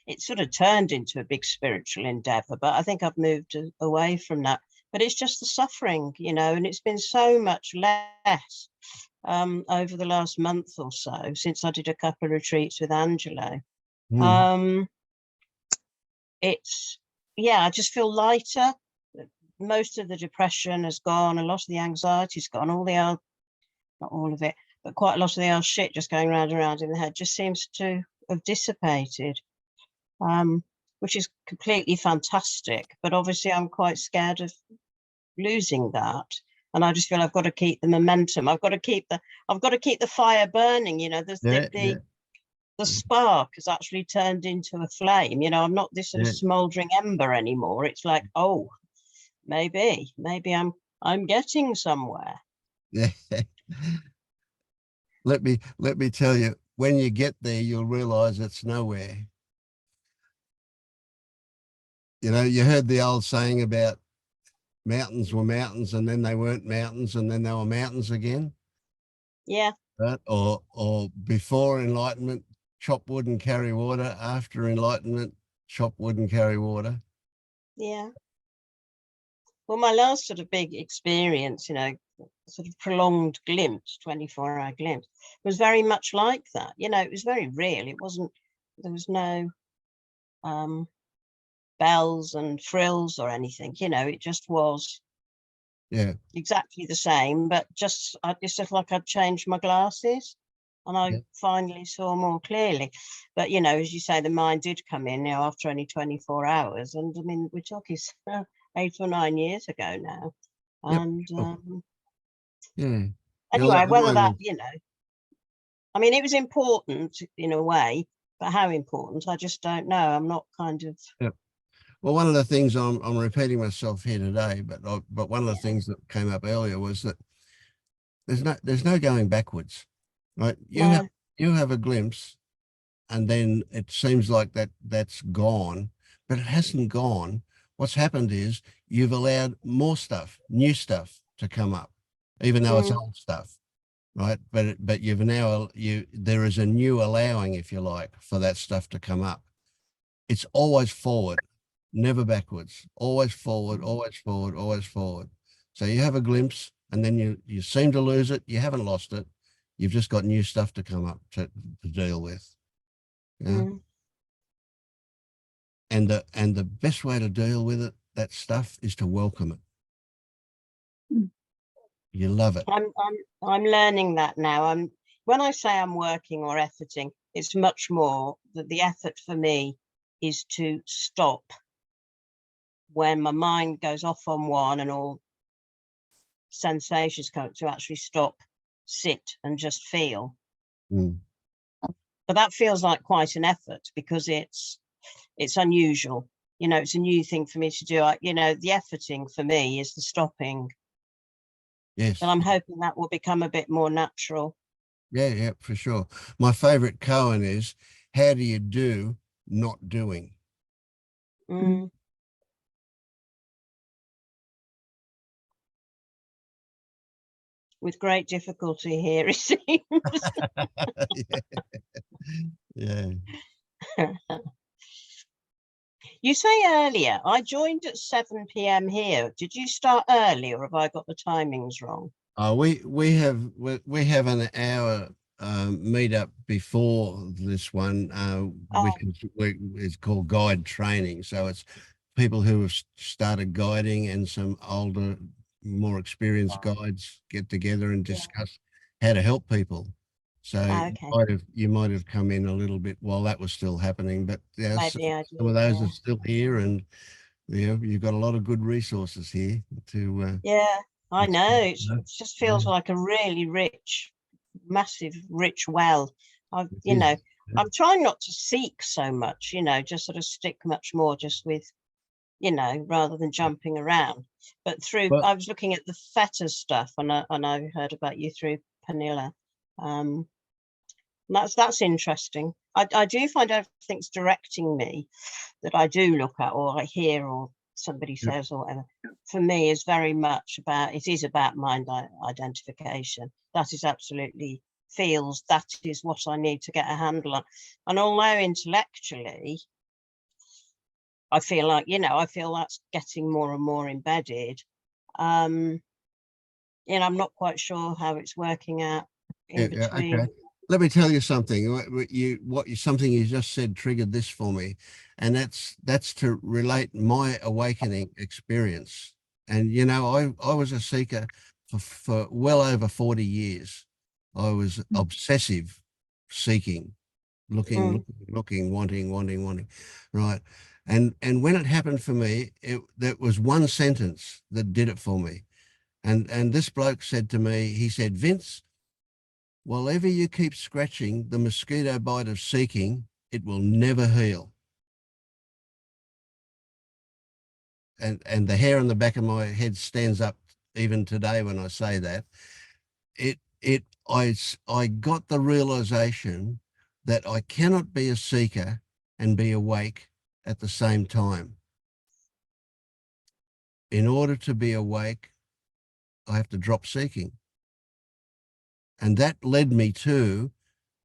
it sort of turned into a big spiritual endeavor, but I think I've moved away from that. But it's just the suffering, and it's been so much less over the last month or so since I did a couple of retreats with Angelo. I just feel lighter. Most of the depression has gone, a lot of the anxiety's gone, not all of it, but quite a lot of the old shit just going round and round in the head just seems to have dissipated, which is completely fantastic. But obviously I'm quite scared of losing that. And I just feel I've got to keep the momentum. I've got to keep the fire burning. The spark has actually turned into a flame. I'm not this sort of smoldering ember anymore. It's like, oh, maybe I'm getting somewhere. Yeah. Let me tell you, when you get there, you'll realize it's nowhere. You know, you heard the old saying about mountains were mountains and then they weren't mountains and then they were mountains again. Yeah. Right? Or before enlightenment, chop wood and carry water. After enlightenment, chop wood and carry water. Yeah. Well, my last sort of big experience, sort of prolonged glimpse, 24-hour glimpse, was very much like that. It was very real. It wasn't, there was no bells and frills or anything, it just was exactly the same, but just, it's just like I'd changed my glasses and I finally saw more clearly. But, as you say, the mind did come in now after only 24 hours. And I mean, we're talking 8 or 9 years ago now. And anyway, whether that, I mean, it was important in a way, but how important, I just don't know. I'm not kind of. Well, one of the things I'm repeating myself here today, but one of the things that came up earlier was that there's no going backwards, right? You have a glimpse, and then it seems like that's gone, but it hasn't gone. What's happened is you've allowed more stuff, new stuff, to come up, even though it's old stuff, right? But you've now there is a new allowing, if you like, for that stuff to come up. It's always forward. Never backwards, always forward, always forward, always forward. So you have a glimpse and then you seem to lose it. You haven't lost it. You've just got new stuff to come up to deal with. Yeah. And the best way to deal with it, that stuff, is to welcome it. You love it. I'm learning that now. When I say I'm working or efforting, it's much more that the effort for me is to stop when my mind goes off on one and all sensations come, to actually stop, sit and just feel. But that feels like quite an effort because it's unusual. It's a new thing for me to do. The efforting for me is the stopping. Yes. And I'm hoping that will become a bit more natural. Yeah, for sure. My favorite koan is, how do you do not doing? With great difficulty here, it seems. Yeah. You say earlier, I joined at 7 p.m. here. Did you start early or have I got the timings wrong? We have an hour meetup before this one, which is called guide training. So it's people who have started guiding and some older, more experienced guides get together and discuss how to help people. So you might have come in a little bit while that was still happening, but some of those are still here, and you've got a lot of good resources here to. I know. It just feels like a really rich, massive, rich well. I'm trying not to seek so much, just sort of stick much more just with, rather than jumping around. But I was looking at the feta stuff, and I heard about you through Panilla. That's interesting. I do find everything's directing me that I do look at or I hear or somebody says or whatever, for me is very much about mind identification. That is absolutely feels that is what I need to get a handle on. And although intellectually I feel like, I feel that's getting more and more embedded, I'm not quite sure how it's working out in between. Okay. Let me tell you something. Something you just said triggered this for me, and that's to relate my awakening experience. And I was a seeker for well over 40 years. I was obsessive seeking, looking, wanting, right? And when it happened for me, that was one sentence that did it for me. And this bloke said to me, he said, "Vince, while ever you keep scratching the mosquito bite of seeking, it will never heal." And the hair on the back of my head stands up even today when I say that. I got the realization that I cannot be a seeker and be awake at the same time. in order to be awake, I have to drop seeking. And that led me to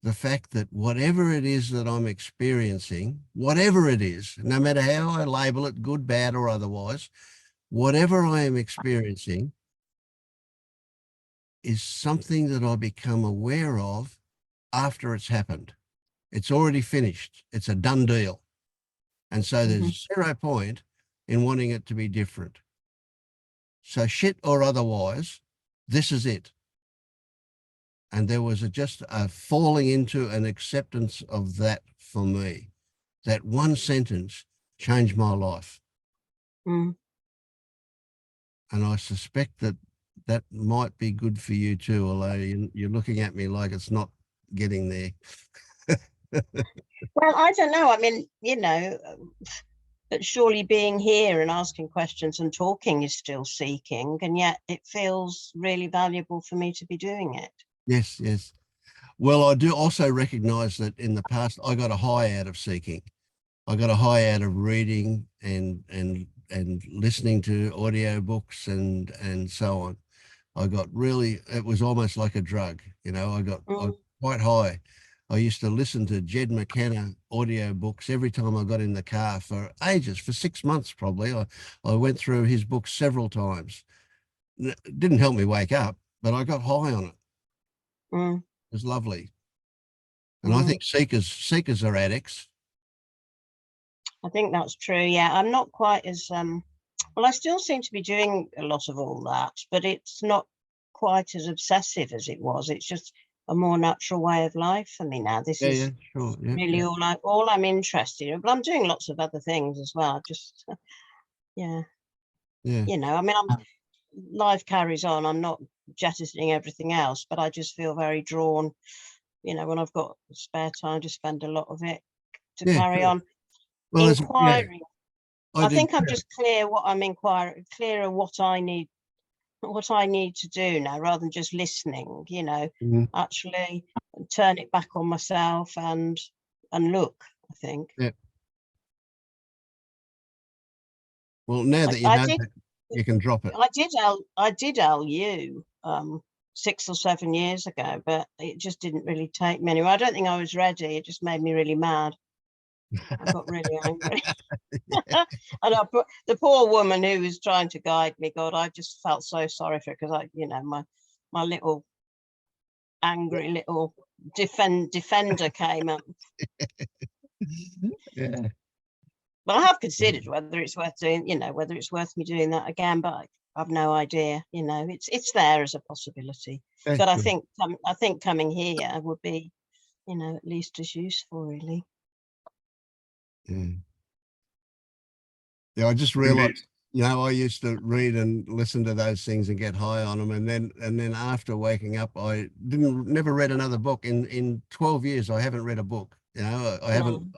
the fact that whatever it is that I'm experiencing, whatever it is, no matter how I label it, good, bad, or otherwise, whatever I am experiencing is something that I become aware of after it's happened. It's already finished. It's a done deal. And so there's 0 point in wanting it to be different. So shit or otherwise, this is it. And there was just a falling into an acceptance of that for me. That one sentence changed my life. Mm. And I suspect that that might be good for you too, although you're looking at me like it's not getting there. Well, I don't know. I mean, you know, but surely being here and asking questions and talking is still seeking, and yet it feels really valuable for me to be doing it. Yes, yes. Well, I do also recognize that in the past, I got a high out of seeking. I got a high out of reading and listening to audio books and so on. I got really, it was almost like a drug, you know, I got quite high. I used to listen to Jed McKenna audio books every time I got in the car for ages, for 6 months probably. I went through his books several times. It didn't help me wake up, but I got high on it. It was lovely. And I think seekers are addicts. I think that's true. Yeah, I'm not quite as well, I still seem to be doing a lot of all that, but it's not quite as obsessive as it was. It's just a more natural way of life for me now. This is Sure. really all I'm interested in. But I'm doing lots of other things as well. Just you know, I mean, life carries on. I'm not jettisoning everything else, but I just feel very drawn, you know, when I've got spare time to spend a lot of it to carry on inquiring. I think I'm just clear what I'm inquiring, clearer what I need to do now, rather than just listening, you know, actually turn it back on myself and look, I think. Yeah. Well, now that you know that, you can drop it. I did LU 6 or 7 years ago, but it just didn't really take me anywhere. I don't think I was ready. It just made me really mad. I got really angry. And the poor woman who was trying to guide me, God, I just felt so sorry for her, because I, you know, my little angry little defender came up. Yeah. But I have considered whether it's worth doing, you know, whether it's worth me doing that again, but I've no idea. You know, it's there as a possibility. But I think coming here would be, you know, at least as useful, really. Yeah, I just realized, you know, I used to read and listen to those things and get high on them, and then after waking up, I never read another book in 12 years. I haven't read a book. You know,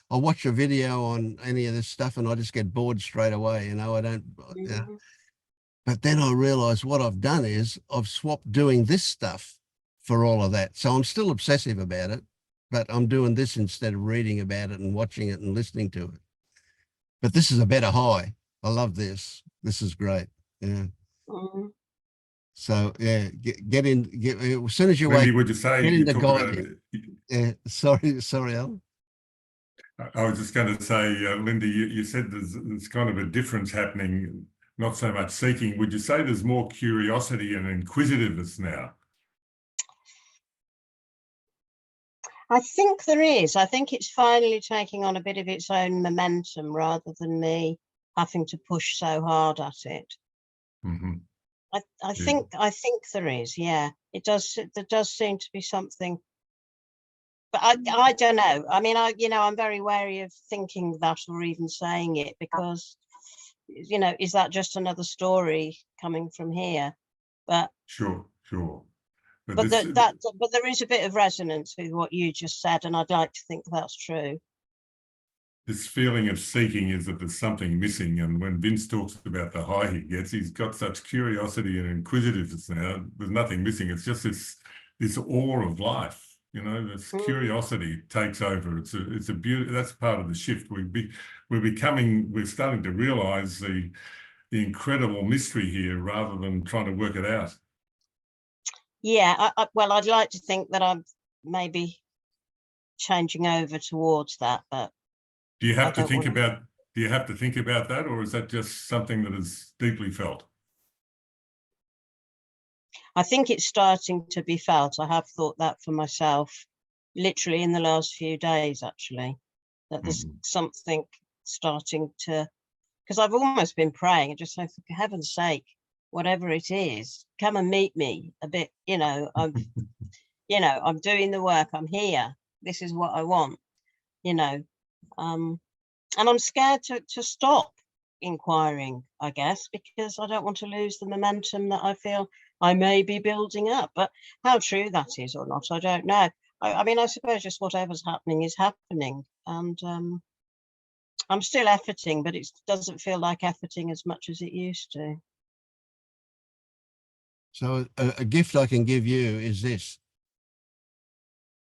I watch a video on any of this stuff and I just get bored straight away. You know, I don't. You know. But then I realized what I've done is I've swapped doing this stuff for all of that. So I'm still obsessive about it, but I'm doing this instead of reading about it and watching it and listening to it. But this is a better high. I love this. This is great. Yeah. So yeah, get as soon as you Lindy, wake, would you say get you into talked about guiding. Yeah. Sorry, Al. I was just going to say, Lindy, you said there's kind of a difference happening, not so much seeking. Would you say there's more curiosity and inquisitiveness now? I think there is. I think it's finally taking on a bit of its own momentum, rather than me having to push so hard at it. I think there is. Yeah, it does. There does seem to be something. But I don't know. I mean, I'm very wary of thinking that or even saying it, because, you know, is that just another story coming from here? But Sure. But there is a bit of resonance with what you just said, and I'd like to think that's true. This feeling of seeking is that there's something missing, and when Vince talks about the high he gets, he's got such curiosity and inquisitiveness now. There's nothing missing. It's just this awe of life. You know, this curiosity takes over. It's a beauty. That's part of the shift. We're starting to realise incredible mystery here rather than trying to work it out. Yeah, well, I'd like to think that I'm maybe changing over towards that, but Do you have to don't think wanna- about, do you have to think about that, or is that just something that is deeply felt? I think it's starting to be felt. I have thought that for myself, literally in the last few days, actually, that there's something starting to, because I've almost been praying and just saying, for heaven's sake, whatever it is, come and meet me a bit, you know, I'm doing the work, I'm here, this is what I want, you know, and I'm scared to stop inquiring, I guess, because I don't want to lose the momentum that I feel I may be building up. But how true that is or not, I don't know. I mean, I suppose just whatever's happening is happening, and I'm still efforting, but it doesn't feel like efforting as much as it used to. So a gift I can give you is this.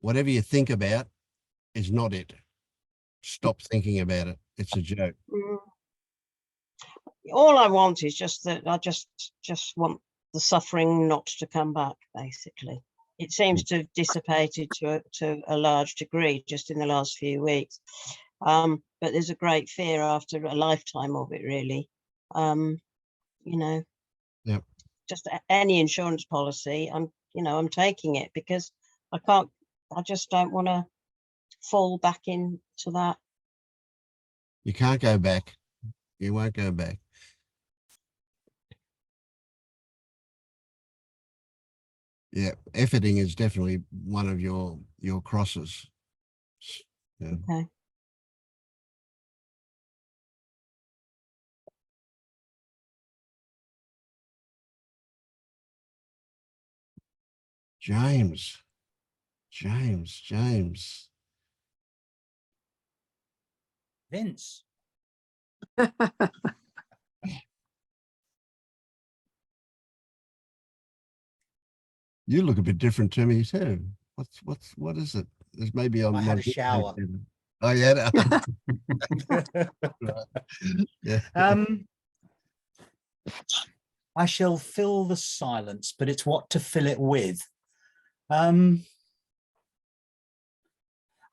Whatever you think about is not it. Stop thinking about it. It's a joke. All I want is just that I just want the suffering not to come back, basically. It seems to have dissipated to a large degree just in the last few weeks. But there's a great fear after a lifetime of it, really. You know, Yep. just any insurance policy, I'm taking it because I just don't want to fall back into that. You can't go back. You won't go back. Yeah, efforting is definitely one of your crosses. Yeah. Okay. James. Vince. You look a bit different to me too. What is it? There's maybe I had a shower. Oh yeah. Right. Yeah. I shall fill the silence, but it's what to fill it with. I'd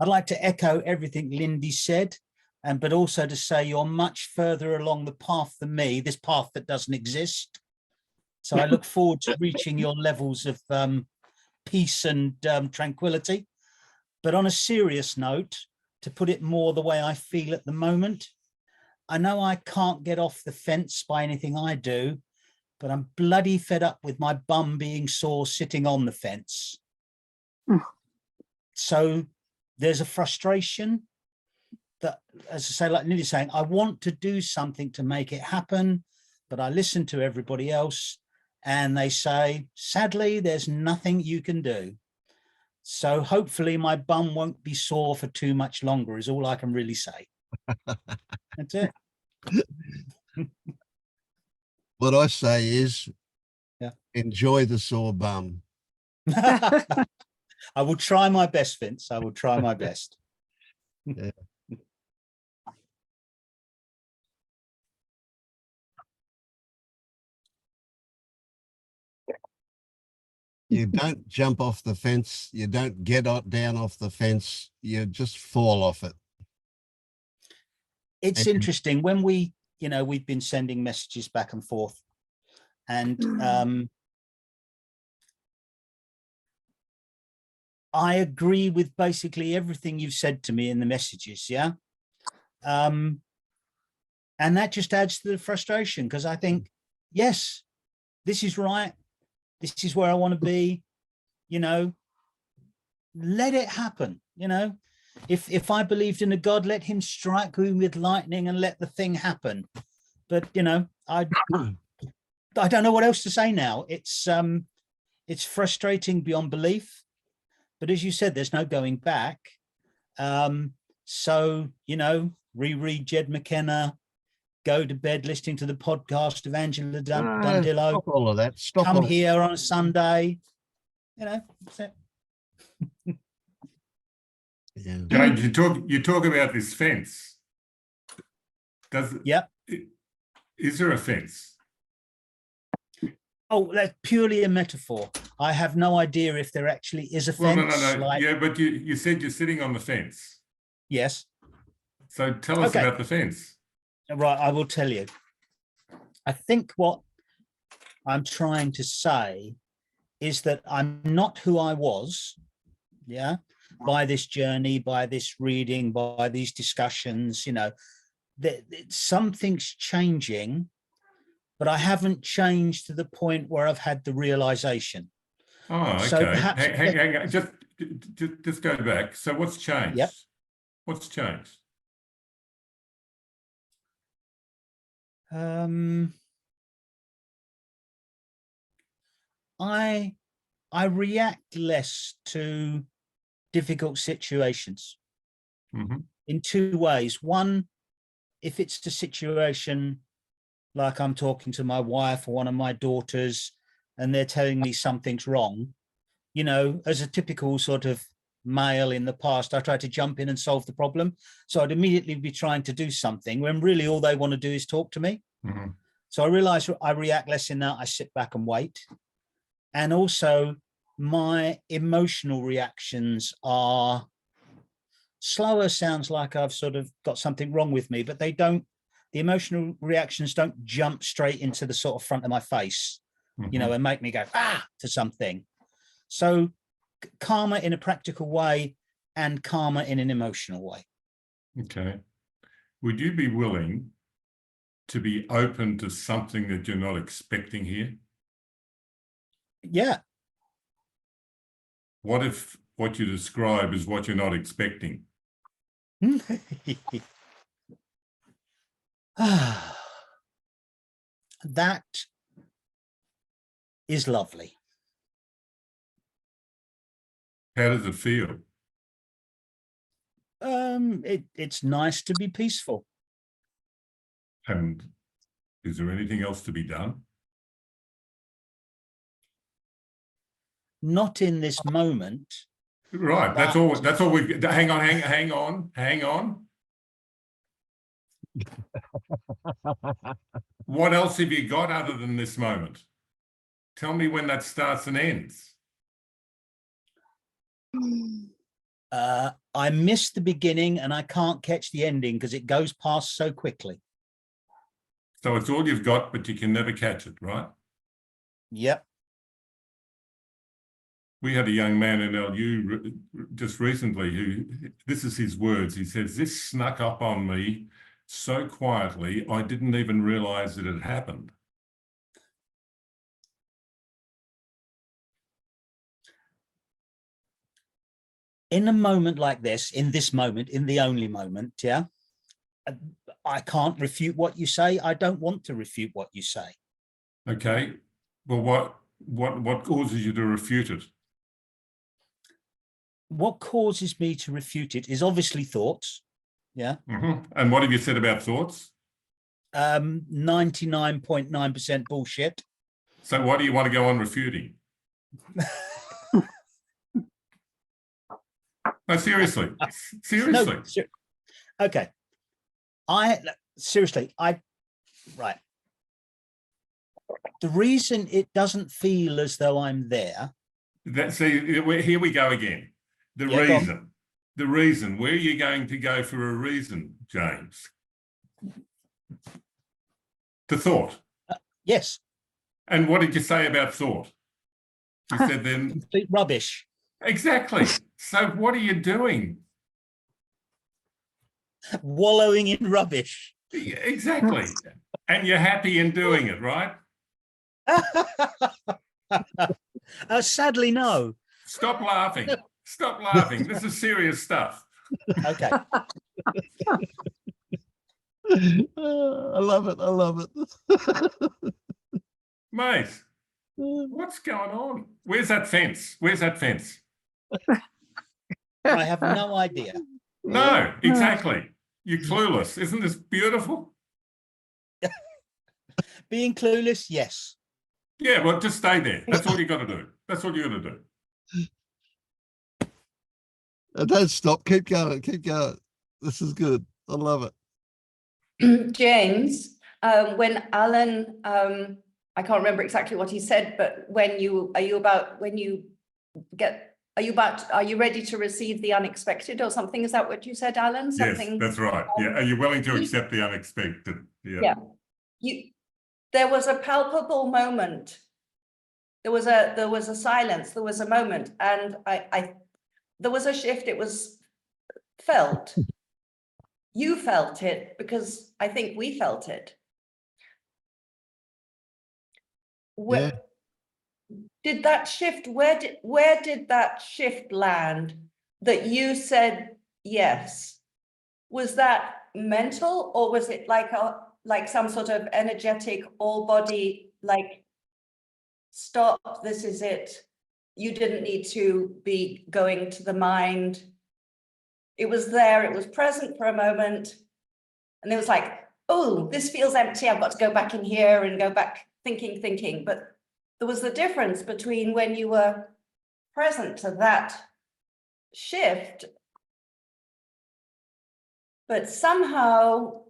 like to echo everything Lindy said, but also to say you're much further along the path than me, this path that doesn't exist. So I look forward to reaching your levels of peace and tranquility. But on a serious note, to put it more the way I feel at the moment, I know I can't get off the fence by anything I do, but I'm bloody fed up with my bum being sore sitting on the fence. So there's a frustration that, as I say, like Lindy's saying, I want to do something to make it happen, but I listen to everybody else and they say, sadly, there's nothing you can do. So hopefully my bum won't be sore for too much longer is all I can really say. That's it. What I say is, yeah, enjoy the sore bum. I will try my best, Vince. I will try my best. Yeah. You don't jump off the fence. You don't get down off the fence. You just fall off it. It's interesting when we've been sending messages back and forth, and I agree with basically everything you've said to me in the messages. Yeah. And that just adds to the frustration because I think, yes, this is right. This is where I want to be, let it happen. If I believed in a God, let him strike me with lightning and let the thing happen. But, I don't know what else to say now. It's frustrating beyond belief, but as you said, there's no going back. So, reread Jed McKenna, go to bed listening to the podcast of Angela Dundillo. Stop all of that. Stop. Come here on a Sunday. That's it. Yeah. James, you talk about this fence. Yep. Is there a fence? Oh, that's purely a metaphor. I have no idea if there actually is a Well, fence. no. Like, Yeah, but you said you're sitting on the fence. yes. So tell us Okay. about the fence. Right, I will tell you. I think what I'm trying to say is that I'm not who I was, yeah, by this journey, by this reading, by these discussions, you know, that something's changing, but I haven't changed to the point where I've had the realization. Oh, okay. So perhaps hang on. Just go back. So what's changed? Yep. What's changed? I react less to difficult situations in two ways. One, if it's a situation like I'm talking to my wife or one of my daughters and they're telling me something's wrong, you know, as a typical sort of male in the past, I tried to jump in and solve the problem. So I'd immediately be trying to do something when really all they want to do is talk to me. So I realize I react less in that. I sit back and wait. And also my emotional reactions are slower. Sounds like I've sort of got something wrong with me, but they don't, the emotional reactions don't jump straight into the sort of front of my face, you know, and make me go, to something. So calmer in a practical way and calmer in an emotional way. Okay. Would you be willing to be open to something that you're not expecting here? Yeah. What if what you describe is what you're not expecting? That is lovely. How does it feel? It's nice to be peaceful. And is there anything else to be done? Not in this moment. Right. That's all we, hang on. What else have you got other than this moment? Tell me when that starts and ends. I missed the beginning and I can't catch the ending because it goes past so quickly. So it's all you've got, but you can never catch it, right? Yep. We had a young man in LU just recently who, this is his words, he says, this snuck up on me so quietly, I didn't even realize it had happened. In a moment like this, in this moment, in the only moment, yeah, I can't refute what you say. I don't want to refute what you say. Okay. Well, what causes you to refute it? What causes me to refute it is obviously thoughts. Yeah. And what have you said about thoughts? 99.9% bullshit. So why do you want to go on refuting? No, seriously. Seriously. No, okay. Seriously, right. The reason it doesn't feel as though I'm there. See, here we go again. The reason, where are you going to go for a reason, James? To thought. Yes. And what did you say about thought? You said then complete rubbish. Exactly. So what are you doing? Wallowing in rubbish. Exactly. And you're happy in doing it, right? Sadly, no. Stop laughing. Stop laughing. This is serious stuff. Okay. I love it. I love it. Mate, what's going on? Where's that fence? Where's that fence? I have no idea. No, exactly. You're clueless. Isn't this beautiful? Being clueless, yes. Yeah, well, just stay there. That's all you got to do. That's all you got to do. Don't stop. Keep going. Keep going. This is good. I love it. James, when Alan, I can't remember exactly what he said, but are you ready to receive the unexpected or something? Is that what you said, Alan? Something. Yes, that's right. Yeah. Are you willing to accept the unexpected? Yeah. There was a palpable moment. There was a silence, there was a moment, and there was a shift. It was felt. You felt it because I think we felt it. Yeah. Did that shift, where did that shift land that you said yes? Was that mental, or was it like some sort of energetic all body, like, stop, this is it? You didn't need to be going to the mind. It was there, it was present for a moment. And it was like, oh, this feels empty. I've got to go back in here and go back thinking. But there was the difference between when you were present to that shift, but somehow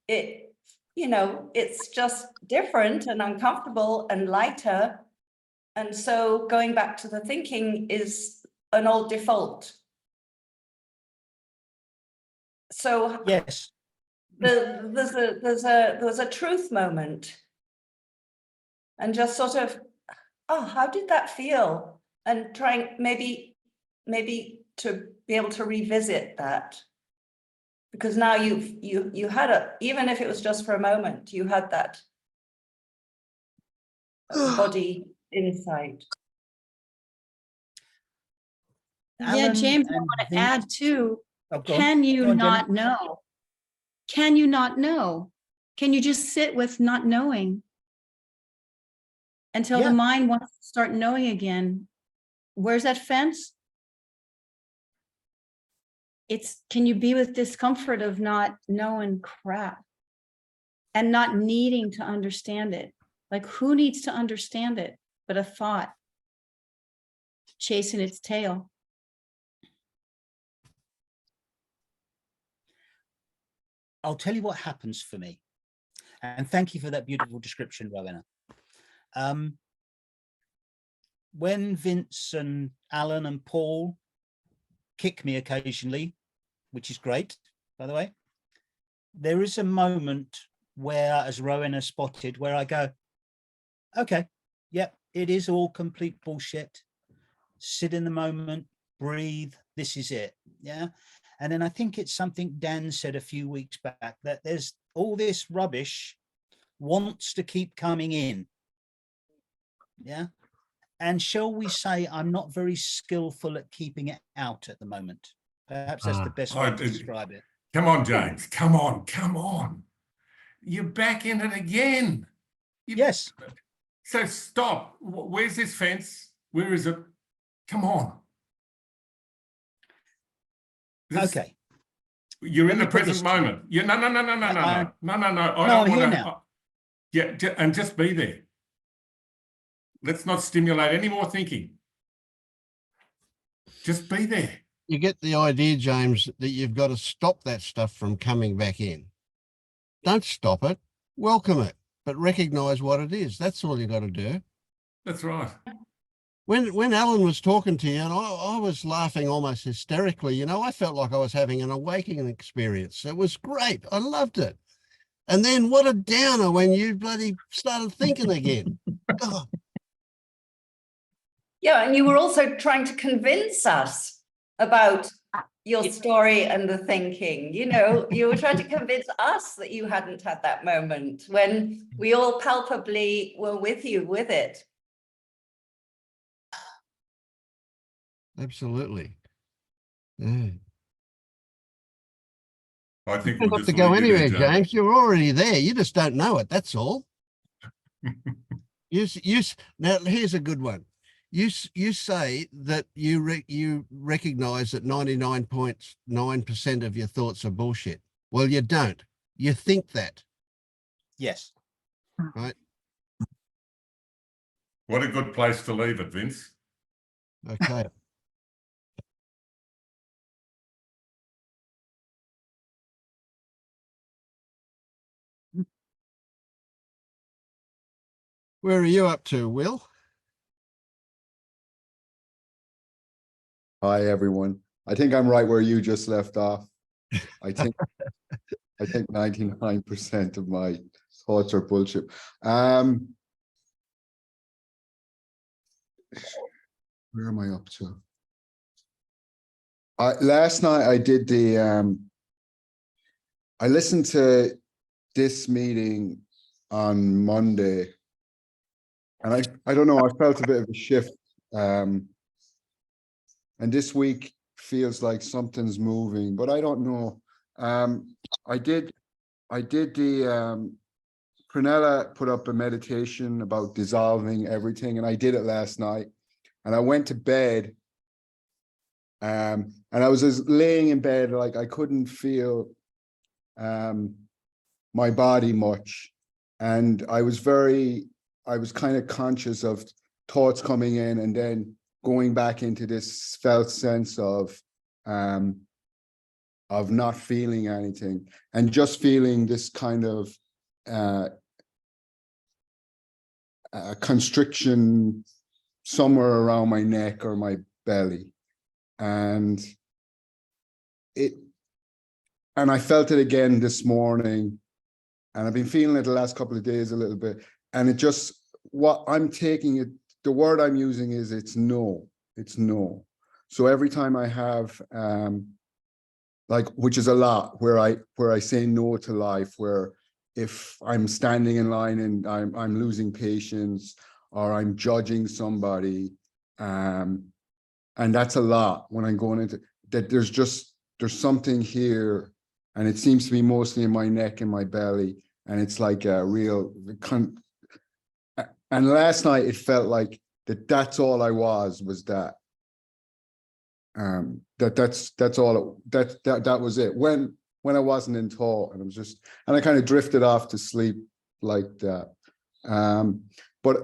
it, it's just different and uncomfortable and lighter. And so going back to the thinking is an old default. So Yes. there's a truth moment, and just sort of, oh, how did that feel? And trying maybe to be able to revisit that, because now you had even if it was just for a moment, you had that body insight. Yeah, Alan James, I and want to Vince- add too. Oh, go on. Can you Go on, Jenny. not know? Can you not know? Can you just sit with not knowing until Yeah. the mind wants to start knowing again? Where's that fence? Can you be with discomfort of not knowing crap and not needing to understand it? Like, who needs to understand it but a thought chasing its tail? I'll tell you what happens for me. And thank you for that beautiful description, Rowena. When Vince and Alan and Paul kick me occasionally, which is great, by the way, there is a moment where, as Rowena spotted, where I go, okay, yep, it is all complete bullshit. Sit in the moment, breathe, this is it, yeah? And then I think it's something Dan said a few weeks back, that there's all this rubbish wants to keep coming in, yeah? And shall we say I'm not very skillful at keeping it out at the moment. Perhaps that's the best way to describe it. Come on, James. Come on. You're back in it again. Yes. So stop. Where's this fence? Where is it? Come on. Okay. You're in the put this present moment. You no. I I'm don't here want now. Yeah, and just be there. Let's not stimulate any more thinking. Just be there. You get the idea, James, that you've got to stop that stuff from coming back in. Don't stop it, welcome it, but recognize what it is. That's all you got to do. That's right. When Alan was talking to you, and I was laughing almost hysterically, I felt like I was having an awakening experience. It was great. I loved it. And then what a downer when you bloody started thinking again. God. Yeah, and you were also trying to convince us about your story and the thinking. You were trying to convince us that you hadn't had that moment when we all palpably were with you with it. Absolutely. Yeah. I think You we'll don't have just to go leave you there, anywhere, James. You're already there. You just don't know it. That's all. Now, here's a good one. You say that you recognize that 99.9% of your thoughts are bullshit. Well, you don't. You think that. Yes. Right. What a good place to leave it, Vince. Okay. Where are you up to, Will? Hi, everyone. I think I'm right where you just left off. I think 99% of my thoughts are bullshit. Where am I up to? Last night I did the I listened to this meeting on Monday, and I don't know, I felt a bit of a shift. And this week feels like something's moving, but I don't know. I did the Prunella put up a meditation about dissolving everything, and I did it last night. And I went to bed, and I was just laying in bed, like I couldn't feel my body much. And I was kind of conscious of thoughts coming in and then going back into this felt sense of not feeling anything, and just feeling this kind of constriction somewhere around my neck or my belly. And I felt it again this morning, and I've been feeling it the last couple of days a little bit. And it just, what I'm taking it, the word I'm using is it's no. So every time I have like, which is a lot, where I say no to life, where if I'm standing in line and I'm losing patience, or I'm judging somebody, and that's a lot when I'm going into that. There's something here, and it seems to be mostly in my neck and my belly, and it's like a real and last night it felt like that's all I was that. That's all that was it when I wasn't in thought, and I kind of drifted off to sleep like that. But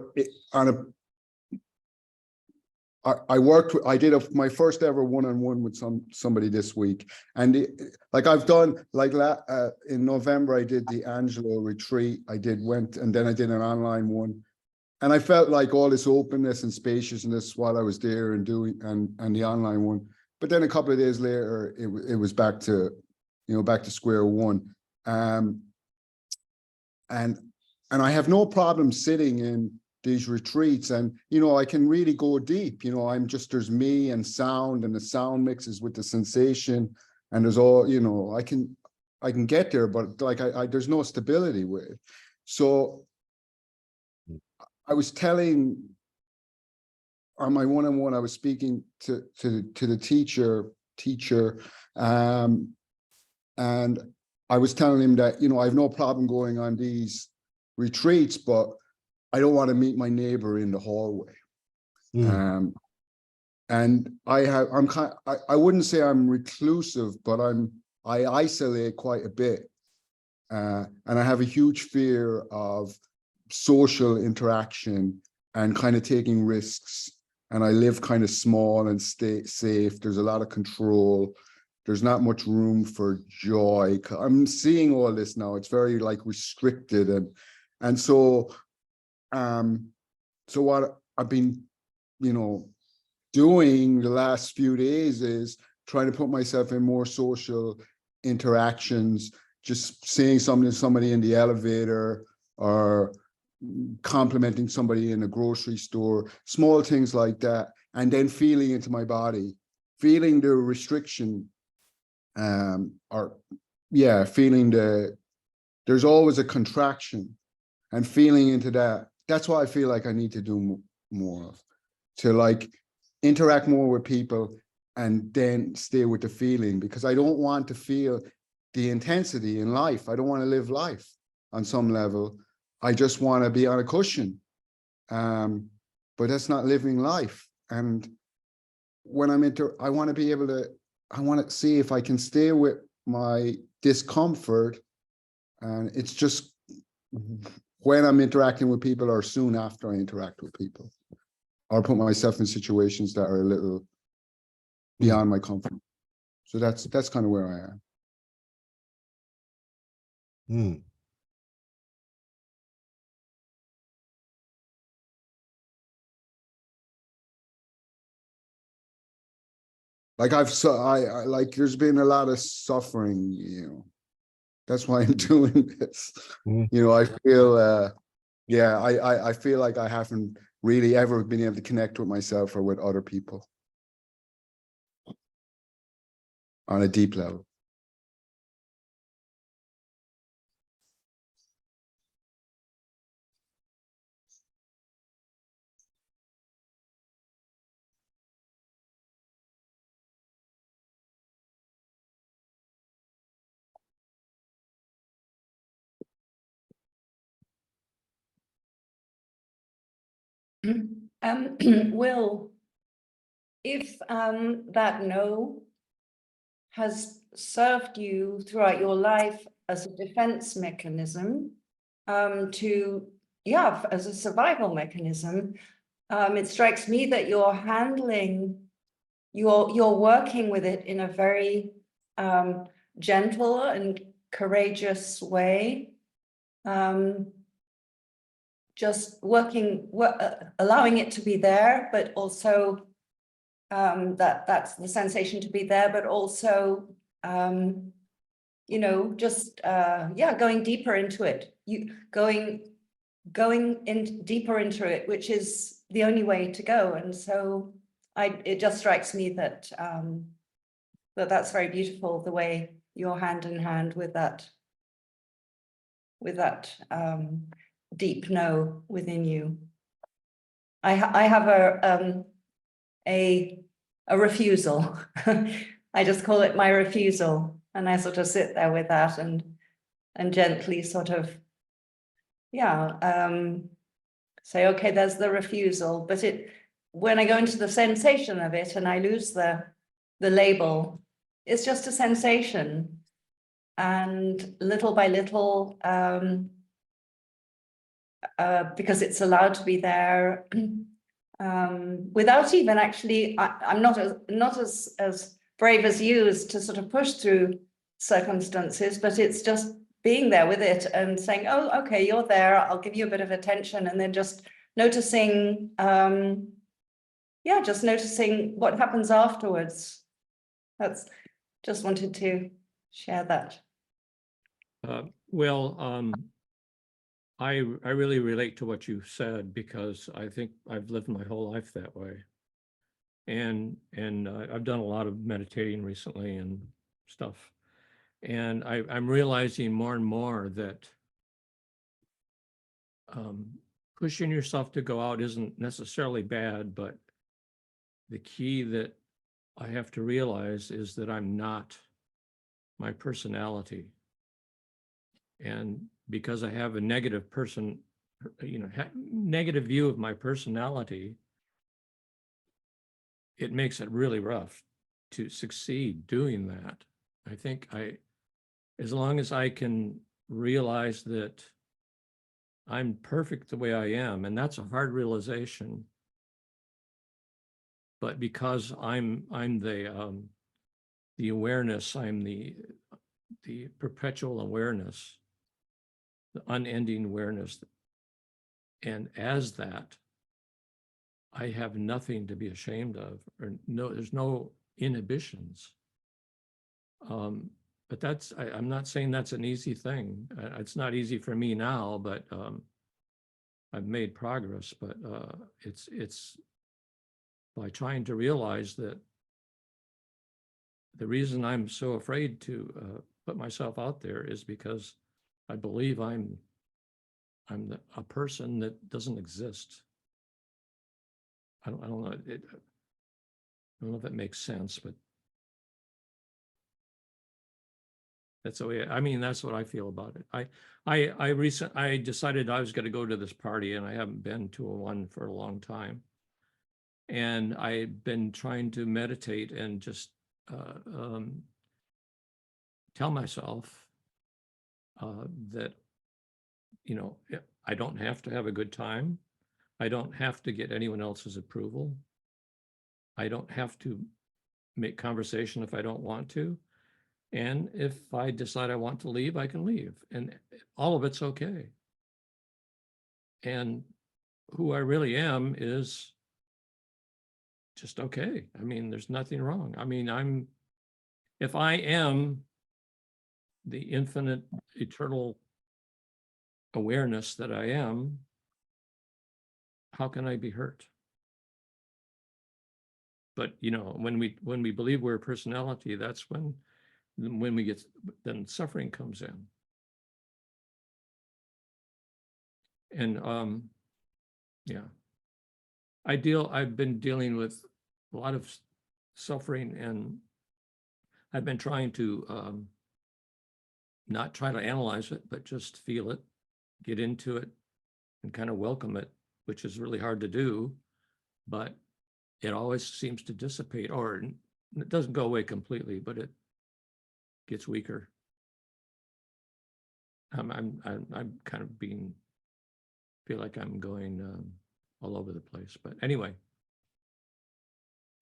I did my first ever one-on-one with somebody this week, and like I've done, like in November I did the Angelo retreat. And then I did an online one, and I felt like all this openness and spaciousness while I was there and doing and the online one. But then a couple of days later, it was back to square one. And I have no problem sitting in these retreats, and I can really go deep. There's me and sound, and the sound mixes with the sensation, and there's all, I can get there, but like there's no stability with it. So I was telling on my one-on-one, I was speaking to the teacher, and I was telling him that, I have no problem going on these retreats, but I don't want to meet my neighbor in the hallway. And I wouldn't say I'm reclusive, but I isolate quite a bit. And I have a huge fear of social interaction and kind of taking risks. And I live kind of small and stay safe. There's a lot of control. There's not much room for joy. I'm seeing all this now. It's very like restricted. And so what I've been, doing the last few days is trying to put myself in more social interactions, just seeing somebody in the elevator, or complimenting somebody in a grocery store, small things like that, and then feeling into my body, feeling the restriction, feeling there's always a contraction, and feeling into that. That's what I feel like I need to do more of, to like interact more with people and then stay with the feeling, because I don't want to feel the intensity in life. I don't want to live life on some level. I just want to be on a cushion, but that's not living life. And when I want to be able to, I want to see if I can stay with my discomfort, and it's just when I'm interacting with people, or soon after I interact with people, or put myself in situations that are a little beyond my comfort. So that's kind of where I am. Like I like, there's been a lot of suffering, that's why I'm doing this. Mm. I feel, yeah, I feel like I haven't really ever been able to connect with myself or with other people on a deep level. Will, if that no has served you throughout your life as a defense mechanism, as a survival mechanism, it strikes me that you're working with it in a very gentle and courageous way. Just allowing it to be there, but also that's the sensation to be there, but also going deeper into it. Going in deeper into it, which is the only way to go. And so it just strikes me that that's very beautiful, the way you're hand in hand with that deep no within you. I have a refusal. I just call it my refusal, and I sort of sit there with that and gently sort of say, okay, there's the refusal. But when I go into the sensation of it and I lose the label, it's just a sensation, and little by little, because it's allowed to be there, without even actually, I'm not as brave as you as to sort of push through circumstances, but it's just being there with it and saying, oh, okay, you're there, I'll give you a bit of attention, and then just noticing, just noticing what happens afterwards. That's just wanted to share that. I really relate to what you said, because I think I've lived my whole life that way. And I've done a lot of meditating recently and stuff. And I'm realizing more and more that pushing yourself to go out isn't necessarily bad, but the key that I have to realize is that I'm not my personality. And because I have a negative negative view of my personality, it makes it really rough to succeed doing that. I think as long as I can realize that I'm perfect the way I am, and that's a hard realization, but because I'm the awareness, I'm the perpetual awareness, the unending awareness, and as that, I have nothing to be ashamed of, or there's no inhibitions. But I'm not saying that's an easy thing. It's not easy for me now, but I've made progress. But it's by trying to realize that the reason I'm so afraid to put myself out there is because I believe I'm a person that doesn't exist. I don't know. I don't know if that makes sense, but that's the way. I mean, that's what I feel about it. I decided I was going to go to this party, and I haven't been to one for a long time. And I've been trying to meditate and just tell myself that, I don't have to have a good time. I don't have to get anyone else's approval. I don't have to make conversation if I don't want to. And if I decide I want to leave, I can leave. And all of it's okay. And who I really am is just okay. I mean, there's nothing wrong. I mean, if I am the infinite, eternal awareness that I am, how can I be hurt? But you know, when we believe we're a personality, that's when we get, then suffering comes in. And yeah, I've been dealing with a lot of suffering, and I've been trying to not try to analyze it, but just feel it, get into it, and kind of welcome it, which is really hard to do, but it always seems to dissipate, or it doesn't go away completely, but it gets weaker. I'm kind of feel like I'm going all over the place, but anyway.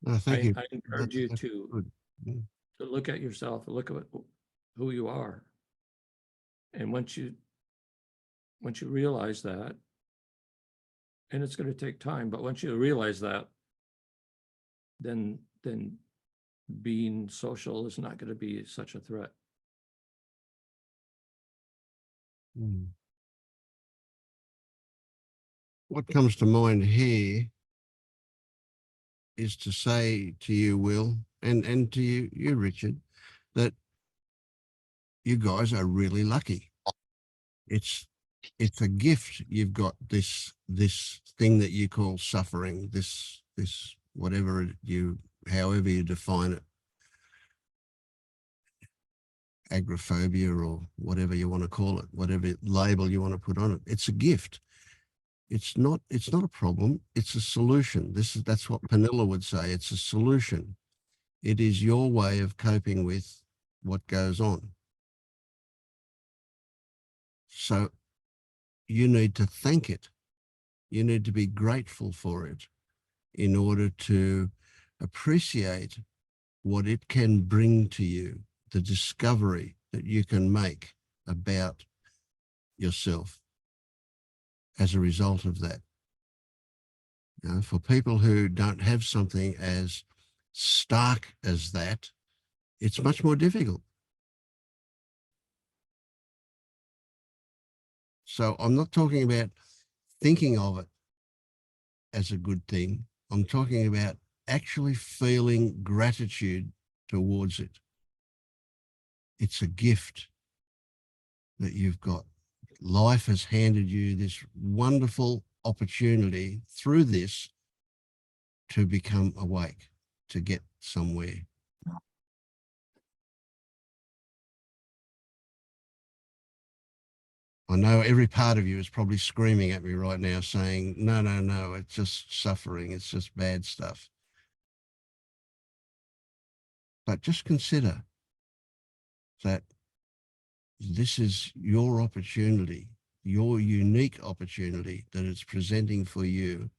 No, thank you. I encourage you That's to good. Yeah. look at yourself, look at who you are. And once you realize that, and it's going to take time, but once you realize that, then being social is not going to be such a threat. Mm. What comes to mind here is to say to you, Will, and to you, Richard, that you guys are really lucky. It's a gift. You've got this thing that you call suffering, this whatever however you define it, agoraphobia or whatever you want to call it, whatever label you want to put on it. It's a gift. It's not a problem. It's a solution. That's what Penilla would say. It's a solution. It is your way of coping with what goes on. So you need to thank it. You need to be grateful for it in order to appreciate what it can bring to you, the discovery that you can make about yourself as a result of that. You know, for people who don't have something as stark as that, it's much more difficult. So I'm not talking about thinking of it as a good thing. I'm talking about actually feeling gratitude towards it. It's a gift that you've got. Life has handed you this wonderful opportunity through this to become awake, to get somewhere. I know every part of you is probably screaming at me right now saying, no, it's just suffering. It's just bad stuff. But just consider that this is your opportunity, your unique opportunity that it's presenting for you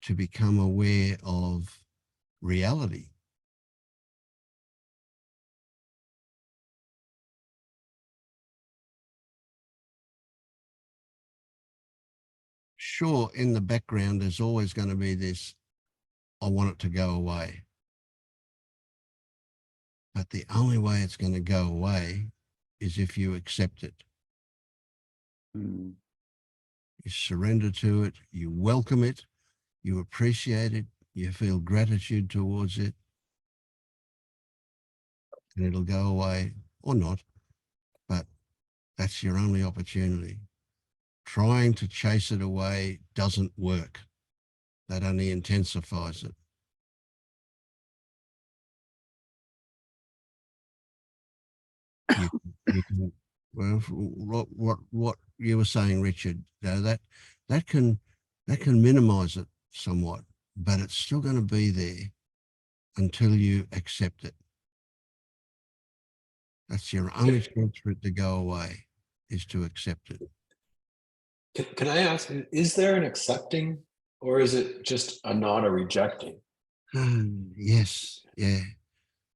to become aware of reality. Sure, in the background, there's always going to be this, I want it to go away. But the only way it's going to go away is if you accept it. You surrender to it, you welcome it, you appreciate it, you feel gratitude towards it, and it'll go away or not, but that's your only opportunity. Trying to chase it away doesn't work. That only intensifies it. You can, well, what you were saying, Richard, that can minimize it somewhat, but it's still going to be there until you accept it. That's your only chance for it to go away, is to accept it. Can I ask, is there an accepting, or is it just a not a rejecting? Yes, yeah.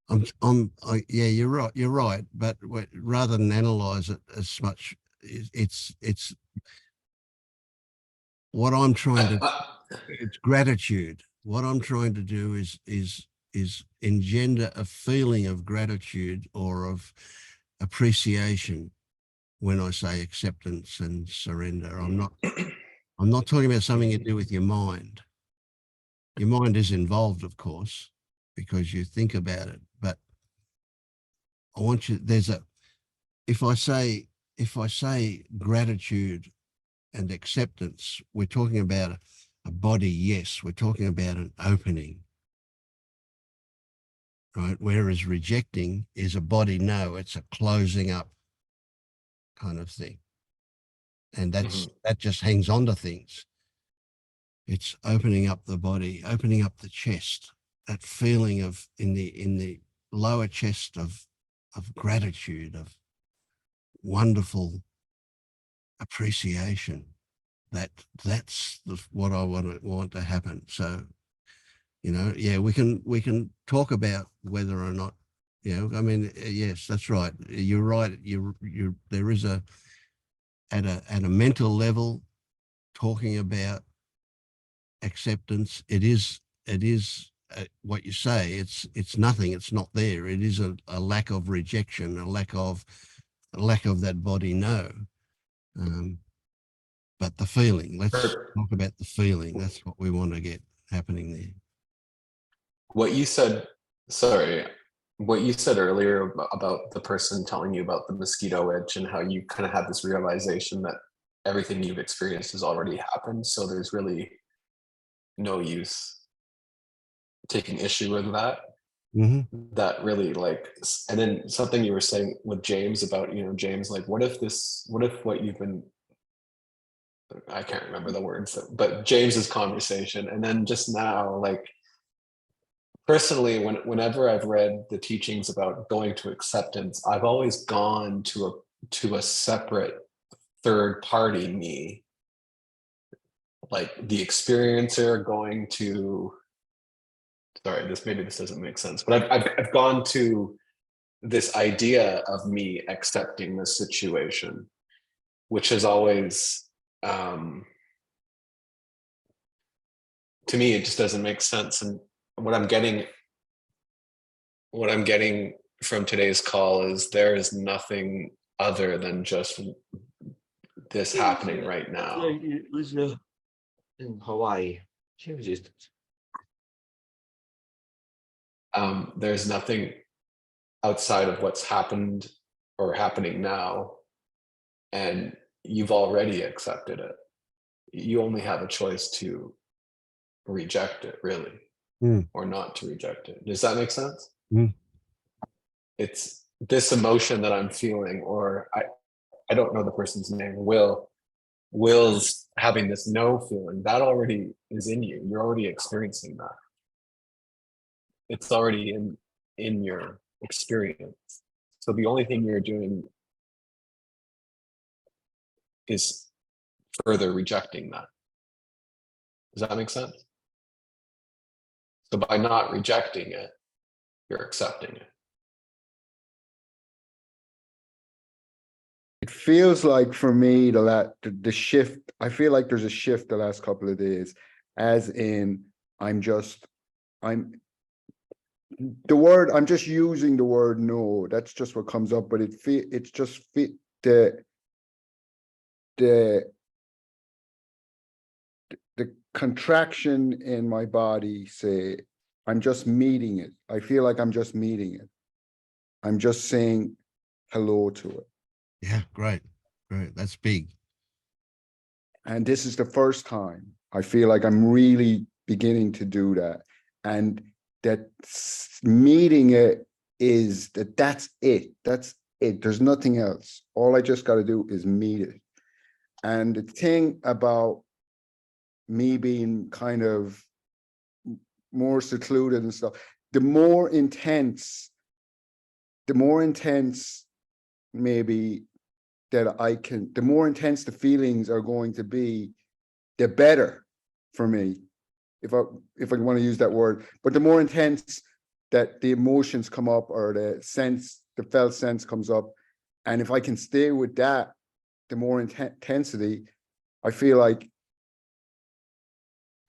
Yeah, you're right. But rather than analyze it as much, it's what I'm trying to, it's gratitude. what I'm trying to do is engender a feeling of gratitude or of appreciation when I say acceptance and surrender. I'm not talking about something to do with your mind. Your mind is involved, of course, because you think about it, but I want you, if I say gratitude and acceptance, we're talking about a body, yes, we're talking about an opening, right? Whereas rejecting is a body, no, it's a closing up kind of thing. And that just hangs on to things. It's opening up the body, opening up the chest, that feeling of in the lower chest of gratitude, of wonderful appreciation. That's what I want to happen. So, you know, yeah, we can talk about whether or not, you know, I mean, yes, that's right. You're right. There is at a mental level, talking about acceptance. It is what you say. It's nothing. It's not there. It is a lack of rejection, a lack of that body no. But the feeling. Let's talk about the feeling. That's what we want to get happening there. What you said, sorry, what you said earlier about the person telling you about the mosquito itch and how you kind of had this realization that everything you've experienced has already happened. So there's really no use taking issue with that. That really and then something you were saying with James about, you know, James, like, what if what you've been, I can't remember the words, but James's conversation. And then just now, like, personally, whenever I've read the teachings about going to acceptance, I've always gone to a separate third party me, like the experiencer going to, sorry, maybe this doesn't make sense, but I've gone to this idea of me accepting the situation, which has always, to me, it just doesn't make sense. And what I'm getting from today's call is there is nothing other than just this happening right now. It was in Hawaii. There's nothing outside of what's happened or happening now, and you've already accepted it. You only have a choice to reject it, really, or not to reject it. Does that make sense? It's this emotion that I'm feeling, or I don't know the person's name, Will's having this no feeling, that already is in you. You're already experiencing that. It's already in your experience. So the only thing you're doing is further rejecting that. Does that make sense? So by not rejecting it, you're accepting it. It feels like for me the shift, I feel like there's a shift the last couple of days, as in I'm just using the word no, that's just what comes up, but it's just the contraction in my body say, I'm just meeting it. I feel like I'm just meeting it. I'm just saying hello to it. Yeah, great. That's big. And this is the first time I feel like I'm really beginning to do that. And that meeting it is that's it. That's it. There's nothing else. All I just got to do is meet it. And the thing about me being kind of more secluded and stuff, the more intense maybe that the more intense the feelings are going to be, the better for me, if I want to use that word. But the more intense that the emotions come up, or the felt sense comes up, and if I can stay with that, the more intensity, I feel like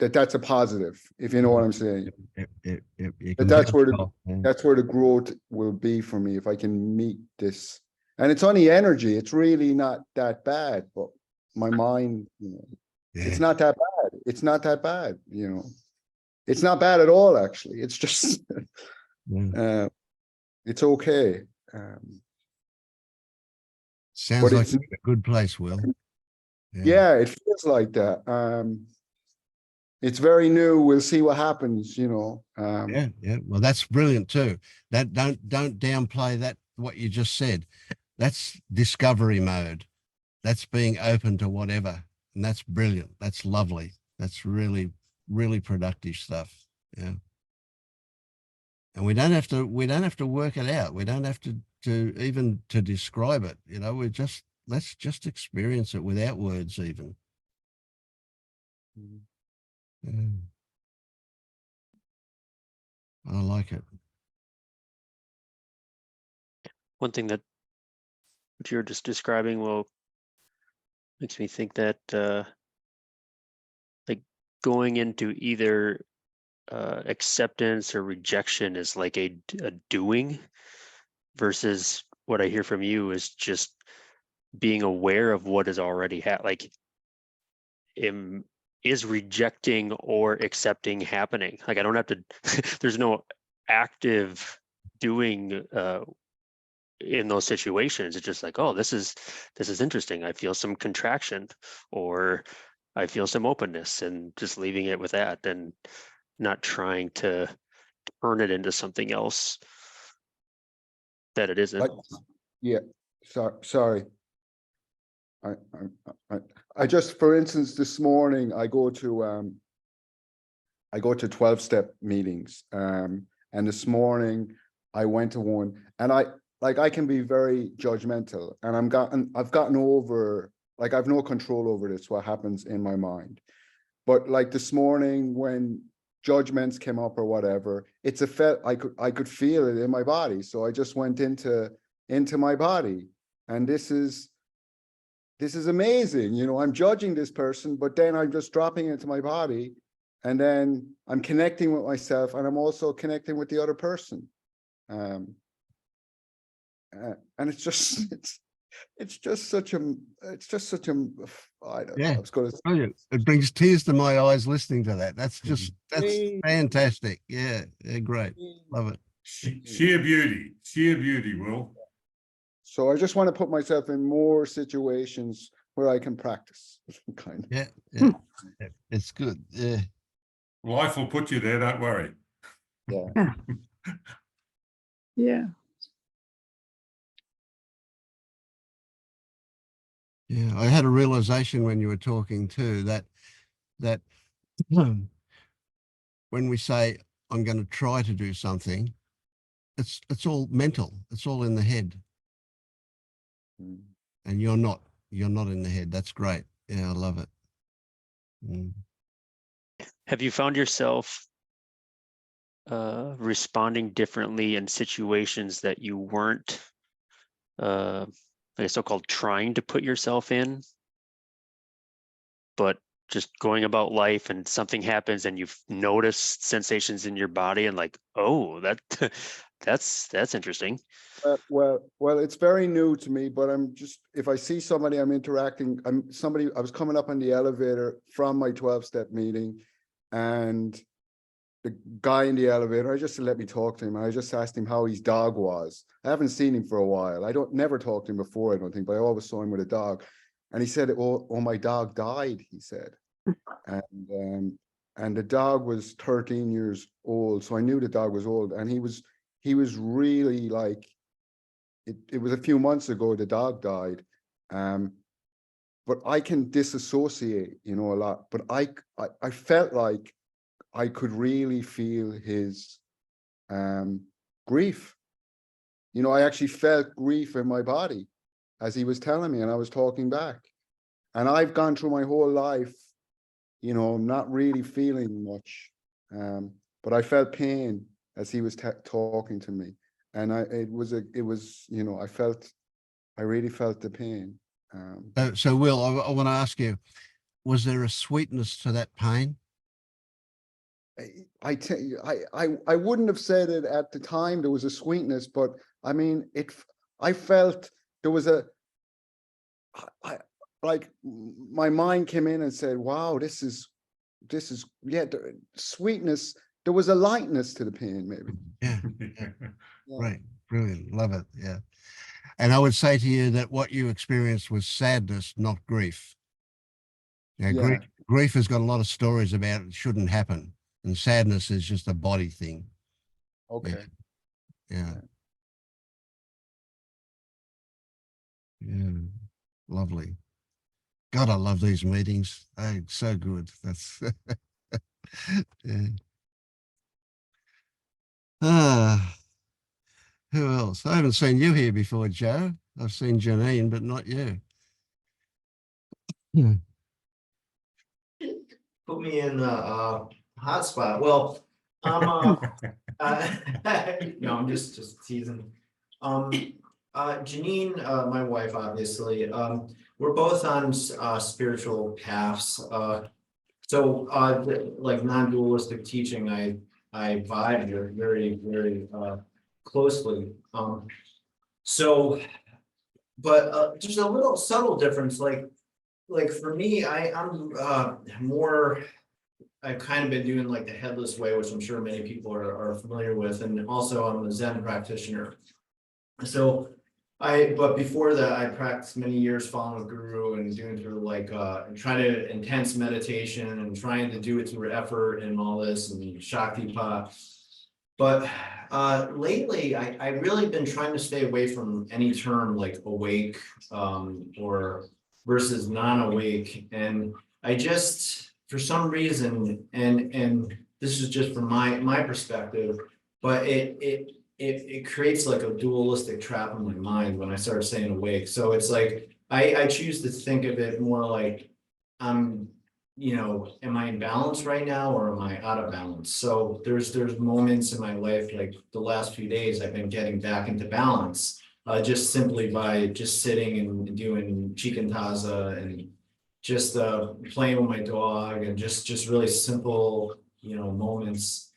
that's a positive, if you know what I'm saying. You But can that's bounce where off, yeah. that's where the growth will be for me if I can meet this. And it's only energy. It's really not that bad, but my mind, you know, it's Yeah. not that bad. It's not that bad, you know. It's not bad at all, actually. It's just Yeah. it's okay. Sounds but like it's you're in a good place, Will. yeah, it feels like that. It's very new. We'll see what happens, you know. Yeah. Well, that's brilliant too. That don't downplay that, what you just said. That's discovery mode. That's being open to whatever. And that's brilliant. That's lovely. That's really, really productive stuff. Yeah. And we don't have to work it out. We don't have to even to describe it. You know, let's just experience it without words even. Yeah. I like it. One thing that what you're just describing, well, makes me think that like going into either acceptance or rejection is like a doing, versus what I hear from you is just being aware of what is already like is rejecting or accepting happening. Like I don't have to there's no active doing in those situations. It's just like, oh, this is interesting. I feel some contraction, or I feel some openness, and just leaving it with that, and not trying to turn it into something else that it isn't. Like, yeah. Sorry. I just, for instance, this morning I go to 12-step meetings. And this morning I went to one, and I can be very judgmental, and I've gotten over, like, I've no control over this, what happens in my mind. But like this morning when judgments came up or whatever, it's I could feel it in my body. So I just went into my body, and this is amazing. You know, I'm judging this person, but then I'm just dropping into my body, and then I'm connecting with myself, and I'm also connecting with the other person. And it's just such a I don't know. I was going to Brilliant. It brings tears to my eyes listening to that. That's fantastic. Yeah, great. Love it. Sheer beauty, Will. So I just want to put myself in more situations where I can practice. Kind of. Yeah. It's good. Yeah. Life will put you there, don't worry. Yeah. Yeah. Yeah, I had a realization when you were talking too, that when we say I'm going to try to do something, it's all mental. It's all in the head, and you're not in the head. That's great. Yeah, I love it. Have you found yourself responding differently in situations that you weren't like so-called trying to put yourself in, but just going about life, and something happens and you've noticed sensations in your body, and like, oh, that's interesting. Well, it's very new to me, but I'm just, if I see somebody I'm interacting, I was coming up on the elevator from my 12-step meeting, and the guy in the elevator, I just let me talk to him. I just asked him how his dog was. I haven't seen him for a while. I never talked to him before, I don't think, but I always saw him with a dog. And he said, oh, my dog died, he said. And the dog was 13 years old. So I knew the dog was old, and he was really like, it was a few months ago the dog died. But I can disassociate, you know, a lot. But I felt like I could really feel his grief. You know, I actually felt grief in my body as he was telling me, and I was talking back. And I've gone through my whole life, you know, not really feeling much. But I felt pain as he was talking to me. And it was, you know, I really felt the pain. So Will, I want to ask you, was there a sweetness to that pain? I wouldn't have said it at the time. There was a sweetness, but I mean, I felt there was like my mind came in and said, wow, this is, yeah, sweetness. There was a lightness to the pain, maybe. Yeah. Right. Brilliant. Love it. Yeah. And I would say to you that what you experienced was sadness, not grief. Yeah, Yeah. grief has got a lot of stories about it shouldn't happen. And sadness is just a body thing. Okay. Yeah. Yeah. Lovely. God, I love these meetings. They're so good. That's yeah. Ah, who else? I haven't seen you here before, Joe. I've seen Janine, but not you. Hmm. Put me in the hot spot. Well, no, I'm just teasing. Janine, my wife, obviously, we're both on spiritual paths. So like non-dualistic teaching, I vibe with very closely. So, but there's a little subtle difference. Like for me, I'm more. I've kind of been doing like the headless way, which I'm sure many people are familiar with, and also I'm a Zen practitioner. So but before that, I practiced many years following a guru and doing through like trying to intense meditation and trying to do it through effort and all this and Shakti Pa. But lately, I really been trying to stay away from any term like awake or versus non-awake. And I just, for some reason, and this is just from my perspective, but it creates like a dualistic trap in my mind when I start saying awake. So it's like I choose to think of it more like I'm, am I in balance right now or am I out of balance? So there's moments in my life, like the last few days, I've been getting back into balance, just simply by just sitting and doing chikantaza and just playing with my dog and just really simple, moments.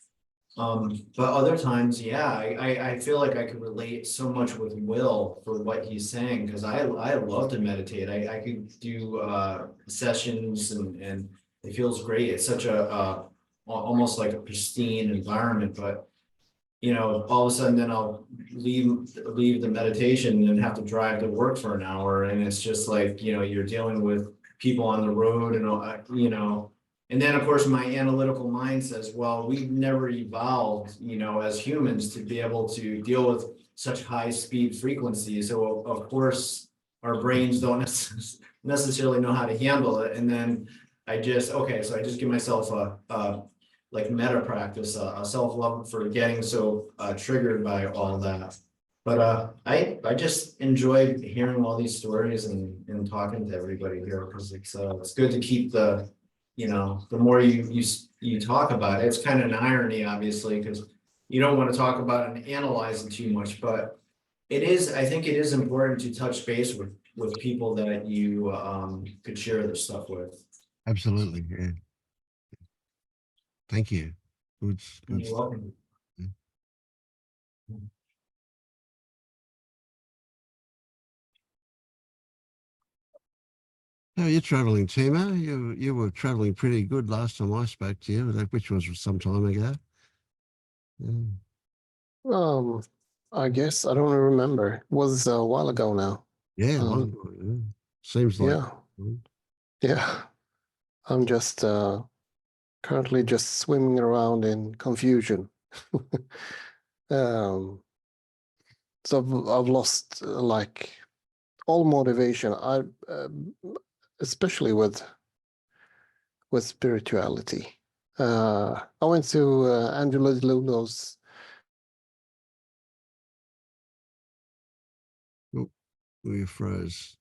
But other times, yeah, I feel like I could relate so much with Will for what he's saying, because I love to meditate. I could do sessions and it feels great. It's such a almost like a pristine environment, but all of a sudden then I'll leave the meditation and have to drive to work for an hour, and it's just like, you're dealing with people on the road and and then, of course, my analytical mind says, well, we've never evolved, as humans to be able to deal with such high speed frequencies. So of course, our brains don't necessarily know how to handle it. And then so I just give myself a like meta practice, a self-love for getting so triggered by all that. But I just enjoy hearing all these stories and talking to everybody here, because it's good to keep the more you talk about it. It's kind of an irony, obviously, because you don't want to talk about it and analyze it too much, but I think it is important to touch base with people that you could share this stuff with. Absolutely. Yeah. Thank you. Good. You're welcome. How are you traveling, Timo? You were traveling pretty good last time I spoke to you, which was some time ago. Yeah. I guess I don't remember. It was a while ago now. Yeah, long ago, yeah. Seems like. Yeah. I'm just currently just swimming around in confusion. So I've lost like all motivation. Especially with spirituality. I went to Angela Lulo's. Oh, we froze.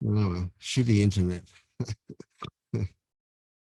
Oh, well, shitty internet.